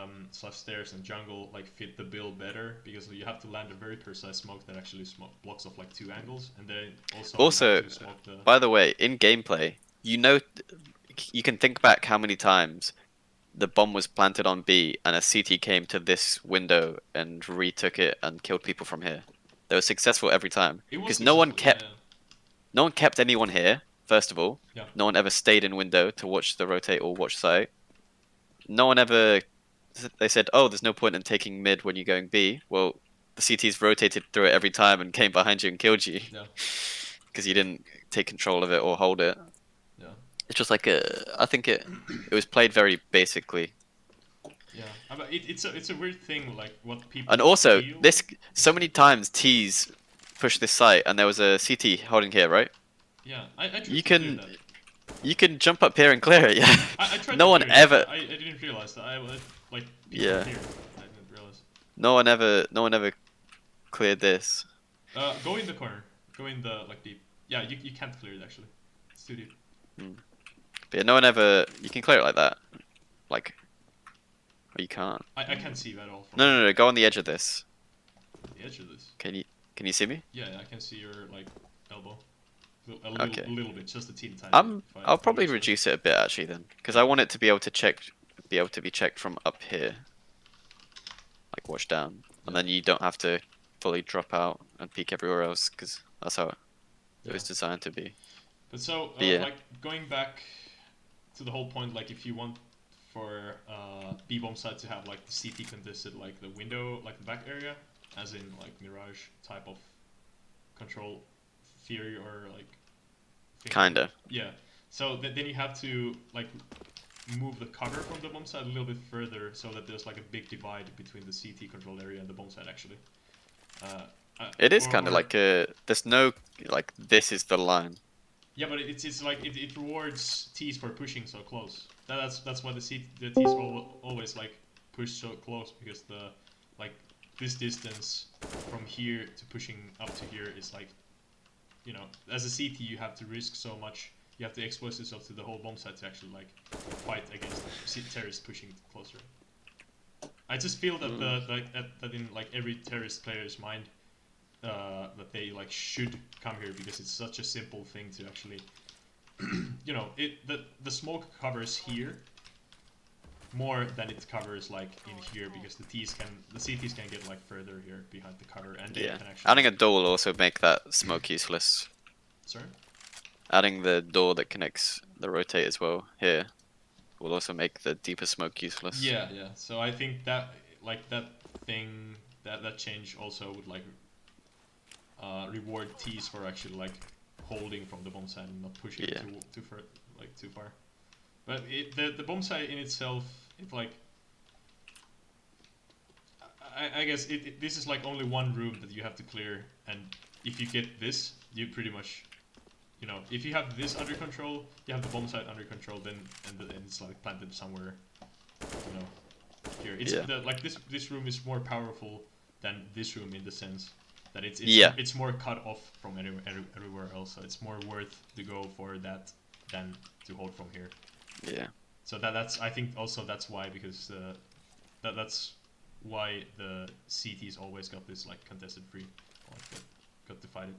/ stairs and jungle like fit the bill better because you have to land a very precise smoke that actually blocks off like 2 angles, and then also have to smoke the... By the way, in gameplay, you can think back how many times the bomb was planted on B and a CT came to this window and retook it and killed people from here. They were successful every time because no one kept anyone here. First of all, no one ever stayed in window to watch the rotate or watch site. No one ever. They said, "Oh, there's no point in taking mid when you're going B." Well, the CTs rotated through it every time and came behind you and killed you because you didn't take control of it or hold it. Yeah. It's just like I think it was played very basically. Yeah, but it's a weird thing, like what people. And also, feel. so many times T's pushed this site, and there was a CT holding here, right? Yeah, I tried you to clear can that. you can jump up here and clear it. Yeah. I tried no to one clear ever. It. I didn't realize that. I was like people here. I didn't realize. No one ever cleared this. Go in the corner. Go in the like deep. Yeah, you can't clear it actually. It's too deep. But yeah, no one ever. You can clear it like that, like. Or you can't. I can't see that at all. No. Go on the edge of this. The edge of this. Can you see me? Yeah, I can see your like elbow. A little bit, just a teeny tiny. I'll probably reduce it a bit actually then, because I want it to be able to be checked from up here. Like watch down, and then you don't have to fully drop out and peek everywhere else, because that's how it was designed to be. But so like going back to the whole point, like if you want for B-bomb side to have like the CT contested, like the window, like the back area, as in like Mirage type of control theory or like kinda. Yeah. So then you have to like move the cover from the bomb side a little bit further so that there's like a big divide between the CT control area and the bomb side actually. It is kind of like there's no like this is the line. Yeah, but it's like it rewards T's for pushing so close. That's why the T's always like push so close, because the like this distance from here to pushing up to here is like, you know, as a CT you have to risk so much. You have to expose yourself to the whole bomb site to actually like fight against terrorists pushing closer. I just feel that that in like every terrorist player's mind, that they like should come here because it's such a simple thing to actually, you know, the smoke covers here more than it covers like in here because the CTs can get like further here behind the cover and they can actually. Adding a door will also make that smoke useless. Sorry. Adding the door that connects the rotate as well here will also make the deeper smoke useless. Yeah, yeah. So I think that like that thing that change also would like reward T's for actually like holding from the bomb side and not pushing it too far. But the bomb side in itself, it like I guess this is like only one room that you have to clear, and if you get this, you pretty much, you know, if you have this under control, you have the bomb site under control, then and it's like planted somewhere, you know, here. It's like this room is more powerful than this room in the sense that it's more cut off from everywhere else, so it's more worth to go for that than to hold from here. Yeah. So that's I think also that's why, because that's why the CTs always got this like contested free, like got to fight it,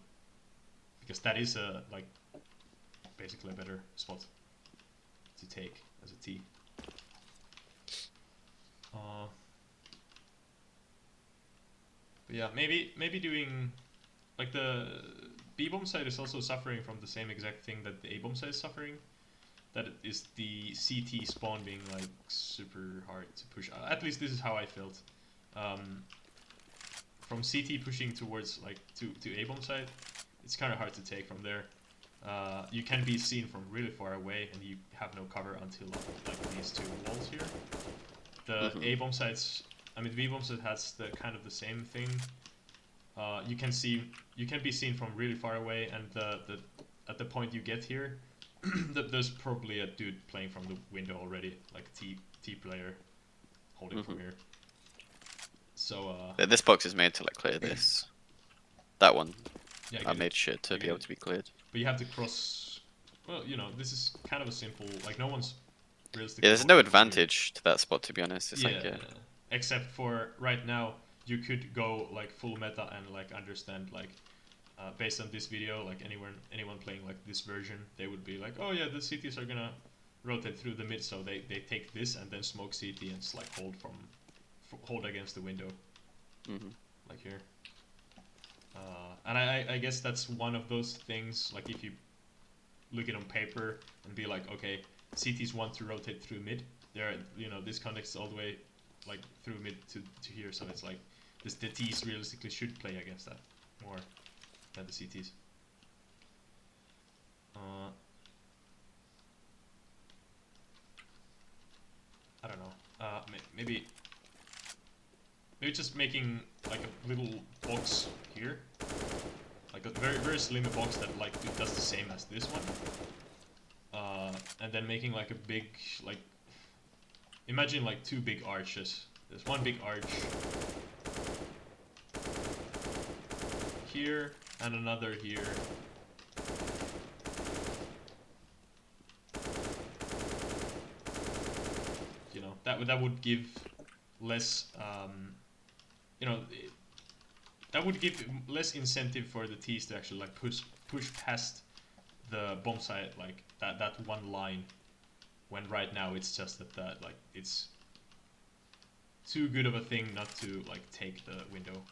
because that is a like basically a better spot to take as a T. But yeah, maybe doing like the B bomb side is also suffering from the same exact thing that the A bomb side is suffering. That is the CT spawn being like super hard to push. At least this is how I felt. From CT pushing towards like to A bomb side, it's kind of hard to take from there. You can be seen from really far away, and you have no cover until like these two walls here. The A bomb sides, I mean B bomb side has the kind of the same thing. You can be seen from really far away, and at the point you get here, there's probably a dude playing from the window already, like a T player holding from here. So this box is made to like clear this. That one. Yeah, I made sure to be able to be cleared. But you have to cross. Well, you know, this is kind of a simple. Like no one's realistically. Yeah, there's no advantage to that spot, to be honest. It's except for right now, you could go like full meta and like understand like. Based on this video, like anyone playing like this version, they would be like, oh yeah, the CTs are gonna rotate through the mid, so they take this and then smoke CT and just like hold against the window, like here. And I guess that's one of those things, like if you look it on paper and be like, okay, CTs want to rotate through mid, they're, you know, this connects all the way like through mid to here, so it's like the T's realistically should play against that more than the CTs. I don't know. Maybe just making like a little box here, like a very slim box that like it does the same as this one. And then making like a big, like, imagine like two big arches. There's one big arch here and another here. You know, that would give less, you know, that would give less incentive for the T's to actually like push past the bomb site, like that one line, when right now it's just that like it's too good of a thing not to like take the window.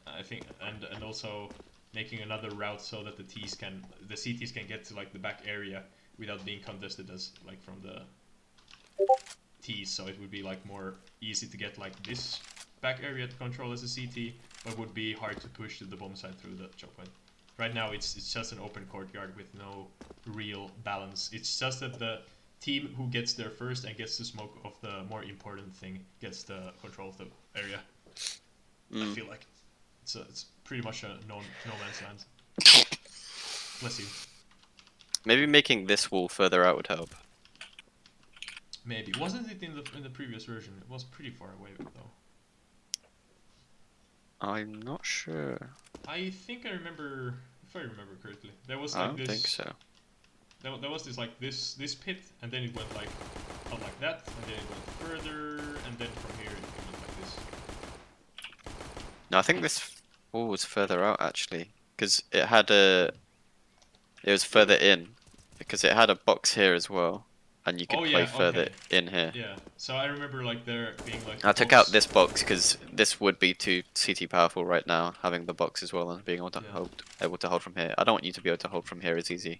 I think, and also making another route so that the CTs can get to like the back area without being contested as like from the T's, so it would be like more easy to get like this back area to control as a CT, but would be hard to push to the bomb side through the choke point. Right now it's just an open courtyard with no real balance. It's just that the team who gets there first and gets the smoke of the more important thing gets the control of the area. I feel like it's pretty much a no man's land. Bless you. Maybe making this wall further out would help. Maybe. Wasn't it in the previous version? It was pretty far away though. I'm not sure. I think I remember, if I remember correctly, there was like I don't think so. There was this like this pit, and then it went like up like that, and then it went further, and then from here it went No, I think this wall was further out actually, because it had a. It was further in, because it had a box here as well, and you could Oh play yeah, further okay. in here. Yeah. So I remember like there being like. I took out this box because this would be too CT powerful right now, having the box as well and being able to hold from here. I don't want you to be able to hold from here as easy.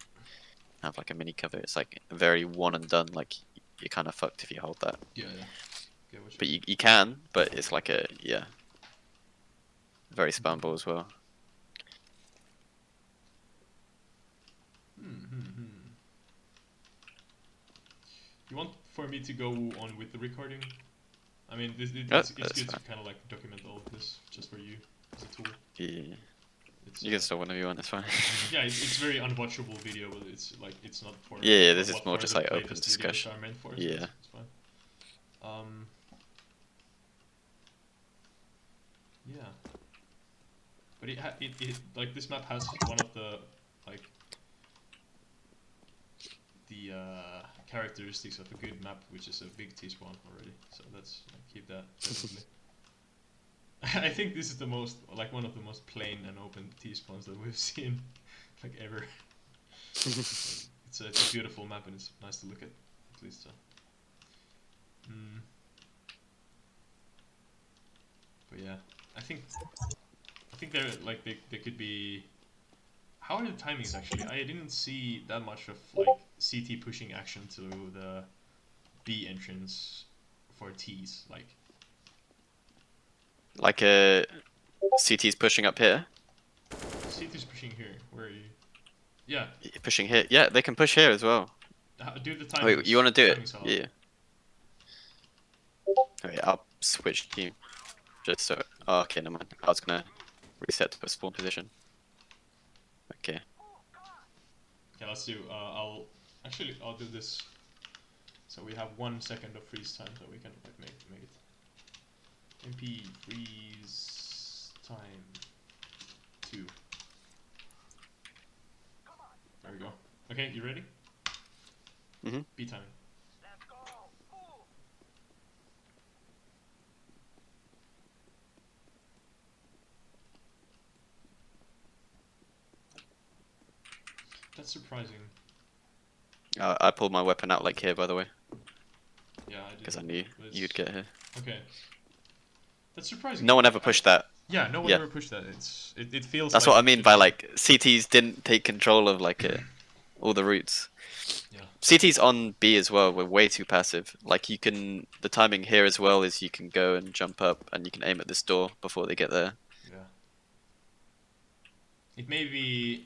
Have like a mini cover. It's like very one and done. Like you're kind of fucked if you hold that. Yeah, yeah. Get what But you can, but it's like a very spawnable as well. You want for me to go on with the recording? I mean, it's good to kind of like document all of this just for you as a tool. Yeah. You can start whenever you want. It's fine. Yeah, it's very unwatchable video, but it's like it's not for. Yeah, this is more just like open discussion. Are meant for, so yeah. It's fine. Yeah. But it like this map has one of the like the characteristics of a good map, which is a big T-spawn already. So let's keep that definitely. I think this is the most like one of the most plain and open T-spawns that we've seen like ever. It's a beautiful map and it's nice to look at least. So. But yeah, I think they're like they could be. How are the timings actually? I didn't see that much of like CT pushing action to the B entrance for T's like. Like a CT's pushing up here. CT's pushing here. Where are you? Yeah. Pushing here. Yeah, they can push here as well. Do the timings. Wait, you want to do it? Yeah. Okay, I'll switch team. Just so. Oh, okay, never mind. I was gonna reset to a spawn position. Okay. Yeah, let's do. I'll do this. So we have 1 second of freeze time, so we can like, make it. MP freeze time 2. There we go. Okay, you ready? Mhm. B timing. That's surprising. I pulled my weapon out like here, by the way. Yeah, I did. Because I knew you'd get here. Okay. That's surprising. No one ever pushed that. Yeah, no one ever pushed that. It feels. That's like what I mean by like CTs didn't take control of like all the routes. Yeah. CTs on B as well were way too passive. Like you can, the timing here as well is you can go and jump up and you can aim at this door before they get there. Yeah. It may be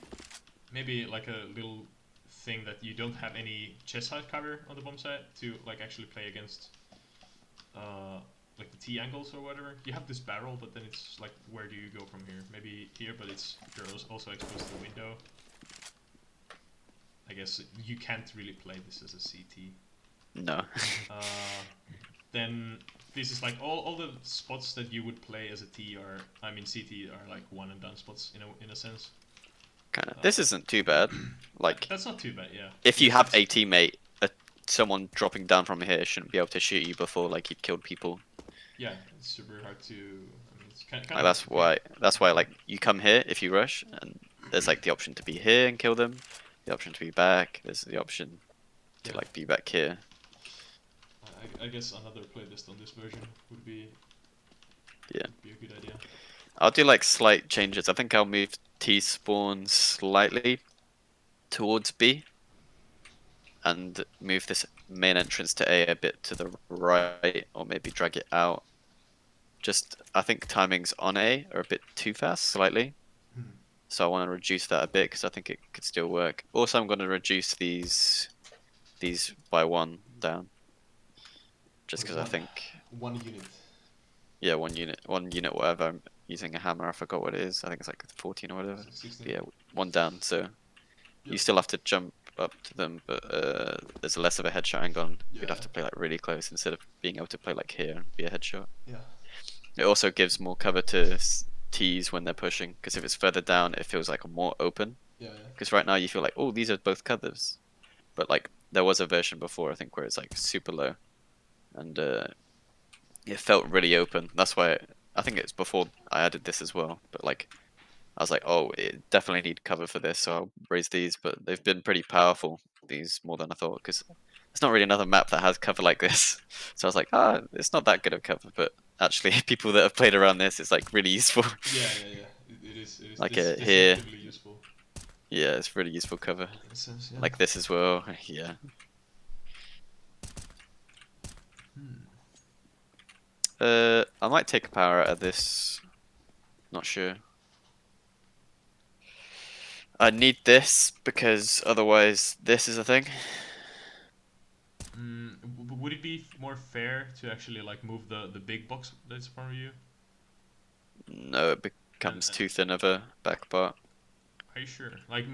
maybe like a little thing that you don't have any chest height cover on the bomb site to like actually play against like the T angles or whatever. You have this barrel, but then it's like where do you go from here? Maybe here, but you're also exposed to the window. I guess you can't really play this as a CT. No. Then this is like all the spots that you would play as a T or I mean CT are like one and done spots in a sense. Kinda. This isn't too bad. Like that's not too bad, yeah. If you have a teammate, someone dropping down from here shouldn't be able to shoot you before like you've killed people. Yeah, it's super hard to. I mean, it's kind like, that's why like you come here if you rush, and there's like the option to be here and kill them, the option to be back. There's the option to like be back here. I guess another playlist on this version would be. Yeah. Be a good idea. I'll do like slight changes. I think I'll move T spawn slightly towards B, and move this main entrance to A a bit to the right, or maybe drag it out. Just, I think timings on A are a bit too fast, slightly. So I want to reduce that a bit, because I think it could still work. Also, I'm going to reduce these by 1 down. Just because I think... 1 unit. Yeah, 1 unit, whatever. I'm using a hammer, I forgot what it is. I think it's like 14 or whatever. 16. Yeah, 1 down, so... You still have to jump up to them, but there's less of a headshot angle. You'd have to play like really close instead of being able to play like here and be a headshot. Yeah. It also gives more cover to T's when they're pushing, because if it's further down, it feels like more open. Yeah. Because right now you feel like, oh, these are both covers, but like there was a version before I think where it's like super low, and it felt really open. That's why I think it's before I added this as well, but like I was like, oh, it definitely need cover for this, so I'll raise these. But they've been pretty powerful, these, more than I thought, because there's not really another map that has cover like this. So I was like, ah, it's not that good of cover, but actually, people that have played around this, it's like really useful. Yeah. It is. Like here, deceptively useful. yeah, it's really useful cover. In a sense, yeah. Like this as well, yeah. I might take a power out of this. Not sure. I need this because otherwise this is a thing. Would it be more fair to actually like move the big box that's in front of you? No, it becomes too thin of a back part. Are you sure? Like,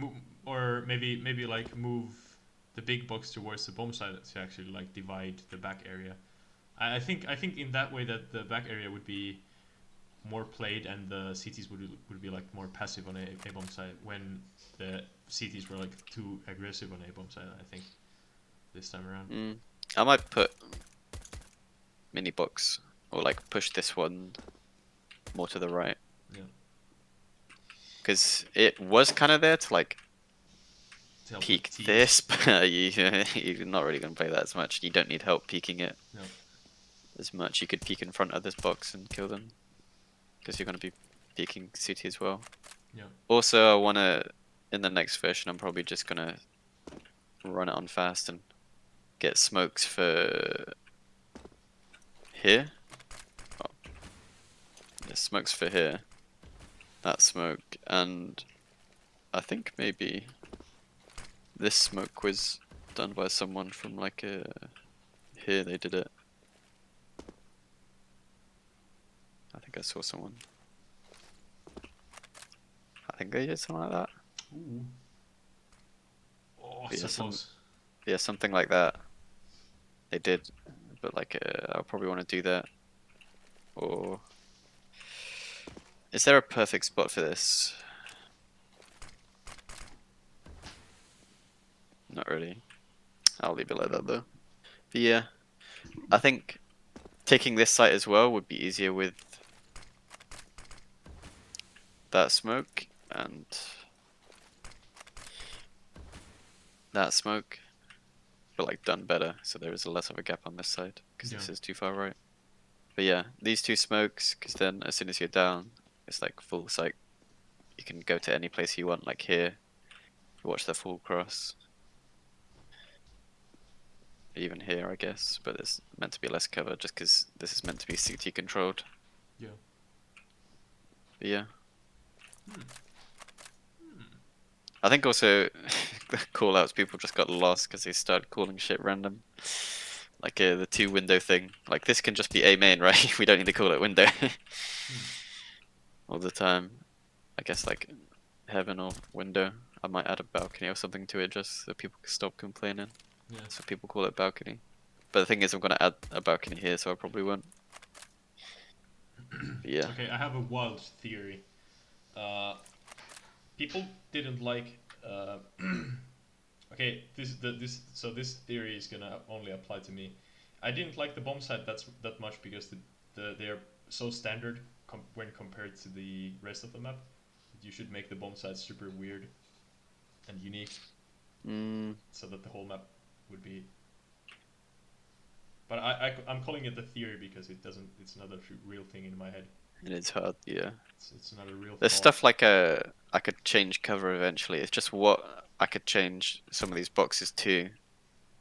or maybe like move the big box towards the bomb side to actually like divide the back area. I think in that way that the back area would be more played and the CTs would be like more passive on a bomb side when the CTs were like too aggressive on a bomb side. I think this time around. I might put mini box or like push this one more to the right. Yeah. Because it was kind of there to like peek this, but you're not really going to play that as much. You don't need help peeking it as much. You could peek in front of this box and kill them because you're going to be peeking CT as well. Yeah. Also, I want to, in the next version, I'm probably just going to run it on fast and get smokes for here. Oh. Yeah, smokes for here. That smoke, and I think maybe this smoke was done by someone from like here they did it. I think I saw someone. I think they did something like that. Ooh. Oh, Yeah, so close. Yeah, something like that. They did, but like I'll probably want to do that. Or is there a perfect spot for this? Not really. I'll leave it like that though. But yeah, I think taking this site as well would be easier with that smoke and that smoke, but like done better, so there is less of a gap on this side because this is too far right. But yeah, these two smokes, because then as soon as you're down, it's like full sight. You can go to any place you want, like here. Watch the full cross. Even here, I guess, but it's meant to be less cover just because this is meant to be CT controlled. Yeah. But yeah. I think also the call outs, people just got lost because they started calling shit random. Like the two window thing. Like this can just be A main, right? We don't need to call it window all the time. I guess like heaven or window. I might add a balcony or something to it just so people can stop complaining. Yeah. So people call it balcony. But the thing is, I'm gonna add a balcony here, so I probably won't. But yeah. Okay, I have a wild theory. People didn't like. Okay, this theory is gonna only apply to me. I didn't like the bomb site that much because they're so standard when compared to the rest of the map. You should make the bomb site super weird and unique, so that the whole map would be. But I'm calling it a theory because it doesn't. It's not a real thing in my head. It is hard, yeah. It's not a real. There's stuff like I could change cover eventually. It's just what I could change some of these boxes to.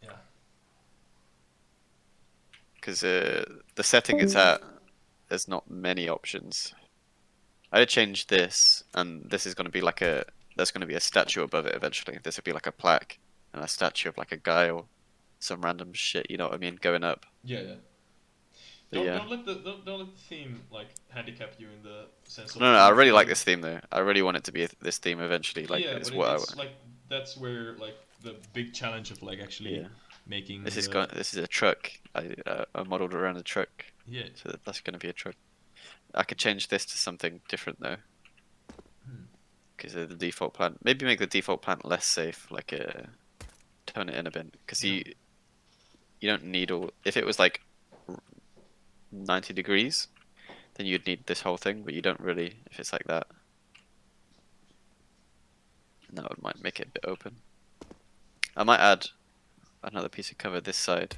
Yeah. Because the setting it's at, there's not many options. I did change this, and this is going to be like there's going to be a statue above it eventually. This would be like a plaque and a statue of like a guy or some random shit. You know what I mean? Going up. Yeah. Don't let the theme like handicap you in the sense of. No, I really like this theme though. I really want it to be this theme eventually. Like, yeah, it's but what it's like that's where like the big challenge of like actually making. This is this is a truck. I modeled around a truck. Yeah. So that's going to be a truck. I could change this to something different though. Because the default plant, maybe make the default plant less safe. Like tone it in a bit. Because you don't need all. If it was like 90 degrees, then you'd need this whole thing, but you don't really if it's like that. And that might make it a bit open. I might add another piece of cover this side,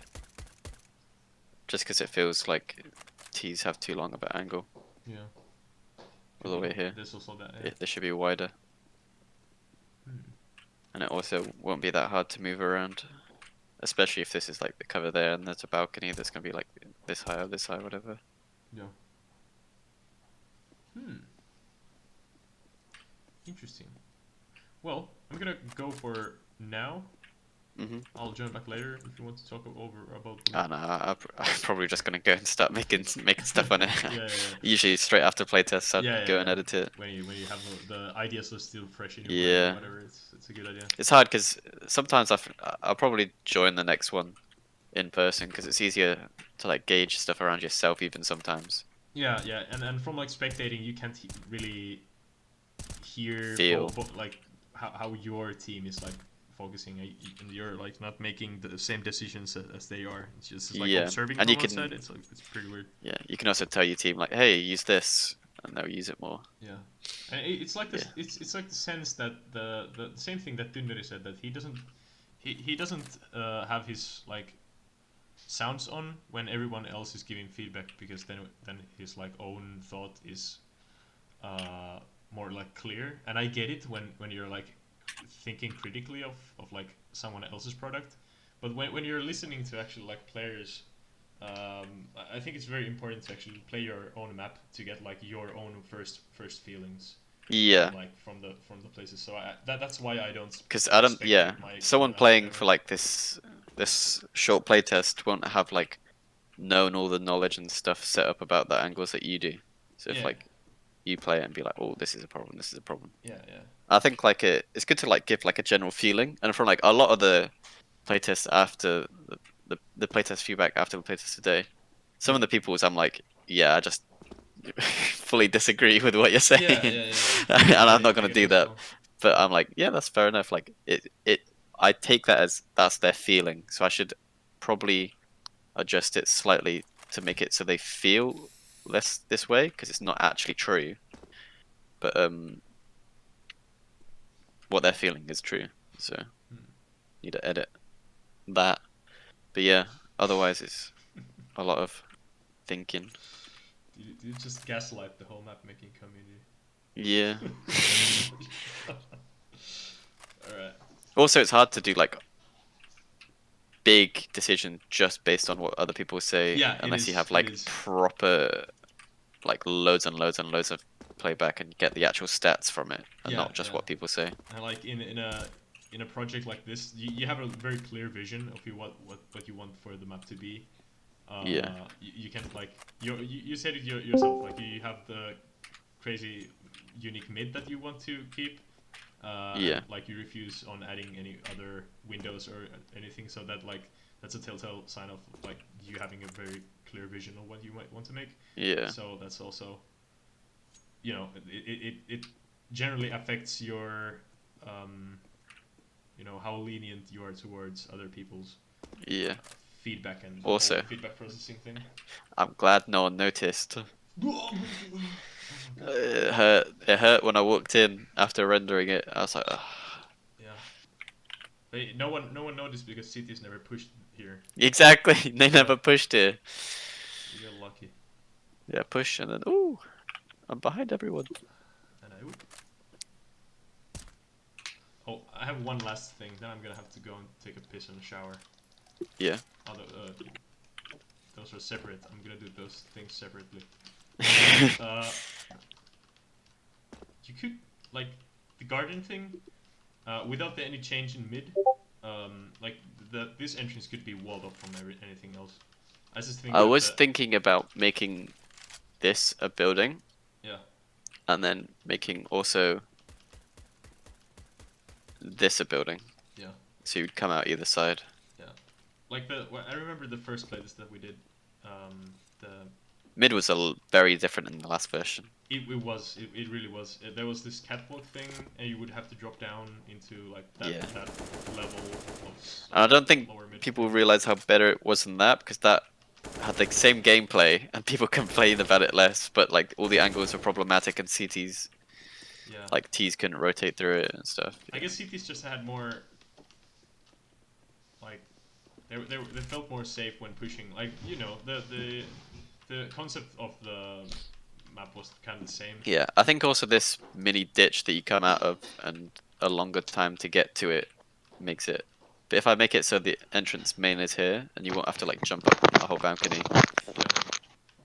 just because it feels like T's have too long of an angle. Yeah. All the way here. This also that. Yeah. This should be wider. And it also won't be that hard to move around. Especially if this is like the cover there and there's a balcony that's gonna be like this high or this high, whatever. Yeah. Interesting. Well, I'm gonna go for now. I'll join back later if you want to talk about. No, I'm probably just gonna go and start making stuff on it. Yeah. Usually straight after playtest, I'd go and yeah. edit it. When you have the ideas are still fresh in your Yeah. brain or whatever, it's a good idea. It's hard because sometimes I'll probably join the next one in person because it's easier to like gauge stuff around yourself even sometimes. Yeah, and from like spectating, you can't really hear Feel. like how your team is like focusing, and you're like not making the same decisions as they are. It's just like observing and from you can, outside. It's pretty weird. Yeah, you can also tell your team like, hey, use this, and they'll use it more. Yeah, and it's like this. Yeah. It's like the sense that the same thing that Dunderi said, that he doesn't have his like sounds on when everyone else is giving feedback, because then his like own thought is more like clear. And I get it when you're like thinking critically of like someone else's product, but when you're listening to actually like players, I think it's very important to actually play your own map to get like your own first feelings. Yeah. Like from the places. So that's why I don't. Because I don't. Yeah. Someone playing for like this short playtest won't have like known all the knowledge and stuff set up about the angles that you do. So if like you play it and be like, oh, this is a problem, this is a problem. Yeah. I think like it's good to like give like a general feeling, and from like a lot of the playtests after the playtest feedback after the playtest today, some of the people I'm like, yeah, I just fully disagree with what you're saying, yeah. And I'm not gonna do that. But I'm like, yeah, that's fair enough. Like I take that as that's their feeling, so I should probably adjust it slightly to make it so they feel less this way, because it's not actually true. But what they're feeling is true, so need to edit that. But yeah, otherwise it's a lot of thinking. Do you just gaslight the whole map making community? Yeah. Alright. Also, it's hard to do like big decision just based on what other people say, unless you have like proper like loads and loads and loads of playback and get the actual stats from it, and not just what people say. And like in a project like this, you have a very clear vision of what you want for the map to be. You can't like you said it yourself, like you have the crazy unique mid that you want to keep. Like you refuse on adding any other windows or anything, so that like that's a telltale sign of like you having a very clear vision of what you might want to make. Yeah. So that's also, you know, it generally affects your you know, how lenient you are towards other people's feedback and also feedback processing thing. I'm glad no one noticed. It hurt when I walked in after rendering it. I was like, ugh. Yeah. No one noticed because cities never pushed here. Exactly, they never pushed here. You're lucky. Yeah, push and then ooh, I'm behind everyone. And oh, I have one last thing. Then I'm gonna have to go and take a piss and a shower. Yeah. Those are separate. I'm gonna do those things separately. You could like the garden thing without any change in mid. Like this entrance could be walled off from anything else. I was thinking about making this a building. Yeah. And then making also this a building. Yeah. So you'd come out either side. Yeah. Like I remember the first playlist that we did. The mid was very different in the last version. It really was. There was this catwalk thing, and you would have to drop down into like that level of. And I don't think people realize how better it was than that, because that had the same gameplay and people complain about it less, but like all the angles are problematic and CTs, Yeah. like Ts couldn't rotate through it and stuff. I guess CTs just had more, like, they felt more safe when pushing. Like, you know, the concept of the map was kind of the same. Yeah, I think also this mini ditch that you come out of and a longer time to get to it makes it. But if I make it so the entrance main is here and you won't have to like jump up a whole balcony.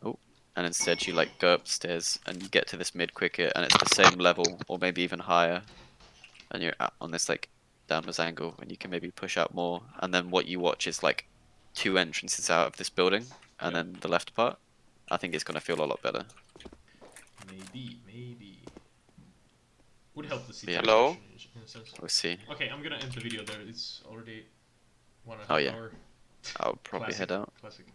Oh, and instead you like go upstairs and you get to this mid quicker and it's the same level or maybe even higher. And you're on this like downwards angle and you can maybe push out more. And then what you watch is like 2 entrances out of this building and then the left part. I think it's gonna feel a lot better. Maybe. Would help the CT. Yeah. Hello? In a sense. We'll see. Okay, I'm gonna end the video there. It's already 1.5 Oh, yeah. hour. I'll probably Classic, head out. Classic.